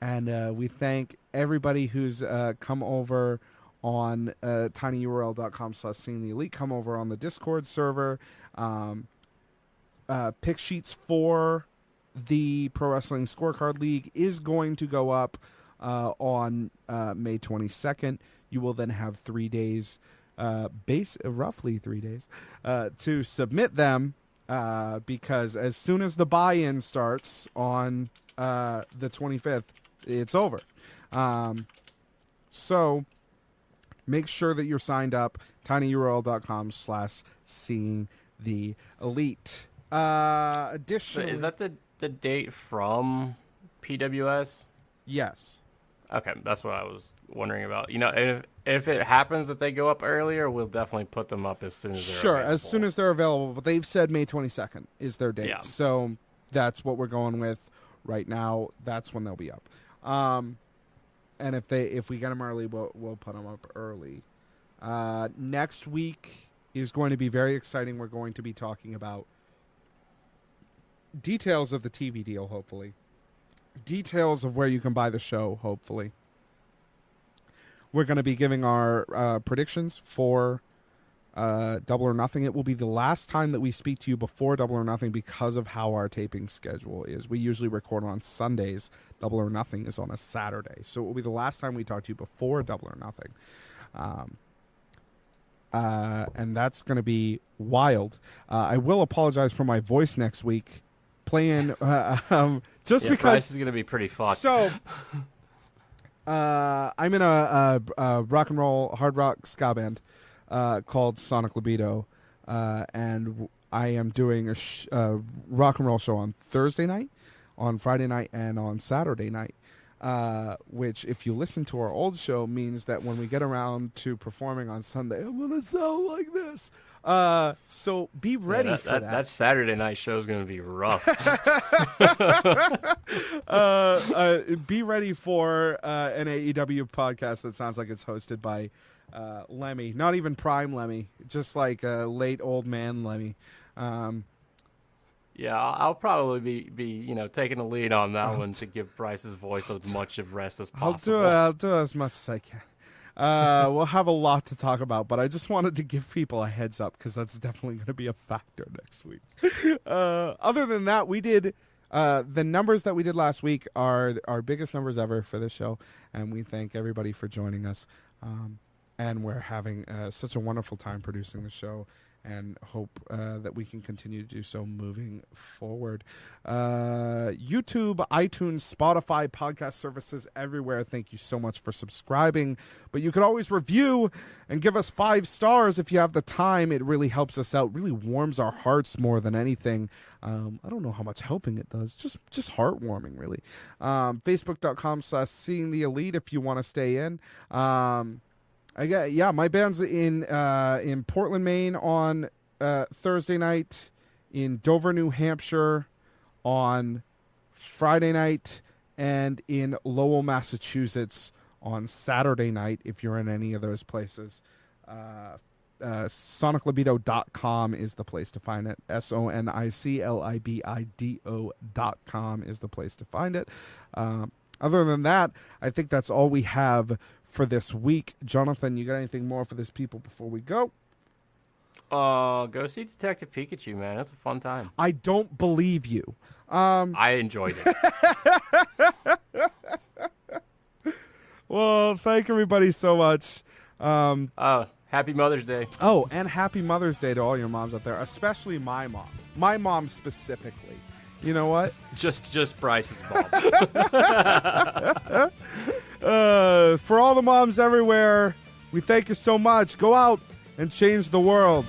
And we thank everybody who's come over on tinyurl.com/seeing the elite. Come over on the Discord server. Pick sheets for the Pro Wrestling Scorecard League is going to go up on May 22nd. You will then have 3 days, roughly 3 days, to submit them because as soon as the buy-in starts on the 25th, it's over. So make sure that you're signed up. tinyurl.com/seeing the elite. Additionally, Is that the date from PWS? Yes. Okay, that's what I was wondering about. If it happens that they go up earlier, we'll definitely put them up as soon as they're available. As soon as they're available. But they've said May 22nd is their date. Yeah. So that's what we're going with right now. That's when they'll be up. And if we get them early, we'll put them up early. Next week is going to be very exciting. We're going to be talking about details of the TV deal, hopefully. Details of where you can buy the show, hopefully. We're going to be giving our predictions for Double or Nothing. It will be the last time that we speak to you before Double or Nothing because of how our taping schedule is. We usually record on Sundays. Double or Nothing is on a Saturday. So it will be the last time we talk to you before Double or Nothing. And that's going to be wild. I will apologize for my voice next week. Playing just because Bryce is going to be pretty fucked. So I'm in a rock and roll hard rock ska band called Sonic Libido, and I am doing a rock and roll show on Thursday night, on Friday night, and on Saturday night. Which, if you listen to our old show, means that when we get around to performing on Sunday, I'm gonna sound like this. So be ready for that. That Saturday night show is going to be rough. Be ready for an AEW podcast that sounds like it's hosted by Lemmy. Not even prime Lemmy, just like a late old man Lemmy. Yeah, I'll probably be taking the lead on that one to give Bryce's voice as much of rest as possible. I'll do as much as I can. We'll have a lot to talk about, but I just wanted to give people a heads up because that's definitely going to be a factor next week. Other than that, we did the numbers that we did last week are our biggest numbers ever for this show, and we thank everybody for joining us. And we're having such a wonderful time producing the show, and hope that we can continue to do so moving forward. YouTube, iTunes, Spotify, podcast services everywhere. Thank you so much for subscribing. But you could always review and give us 5 stars if you have the time. It really helps us out, really warms our hearts more than anything. I don't know how much helping it does. Just heartwarming, really. Facebook.com/seeing the elite if you want to stay in. My band's in Portland, Maine on Thursday night, in Dover, New Hampshire on Friday night, and in Lowell, Massachusetts on Saturday night if you're in any of those places. soniclibido.com is the place to find it. soniclibido.com is the place to find it. Other than that, I think that's all we have for this week. Jonathan, you got anything more for this people before we go? Go see Detective Pikachu, man. That's a fun time. I don't believe you. I enjoyed it. Well, thank everybody so much. Happy Mother's Day. Oh, and happy Mother's Day to all your moms out there, especially my mom. My mom specifically You know what? Just Bryce's mom. For all the moms everywhere, we thank you so much. Go out and change the world.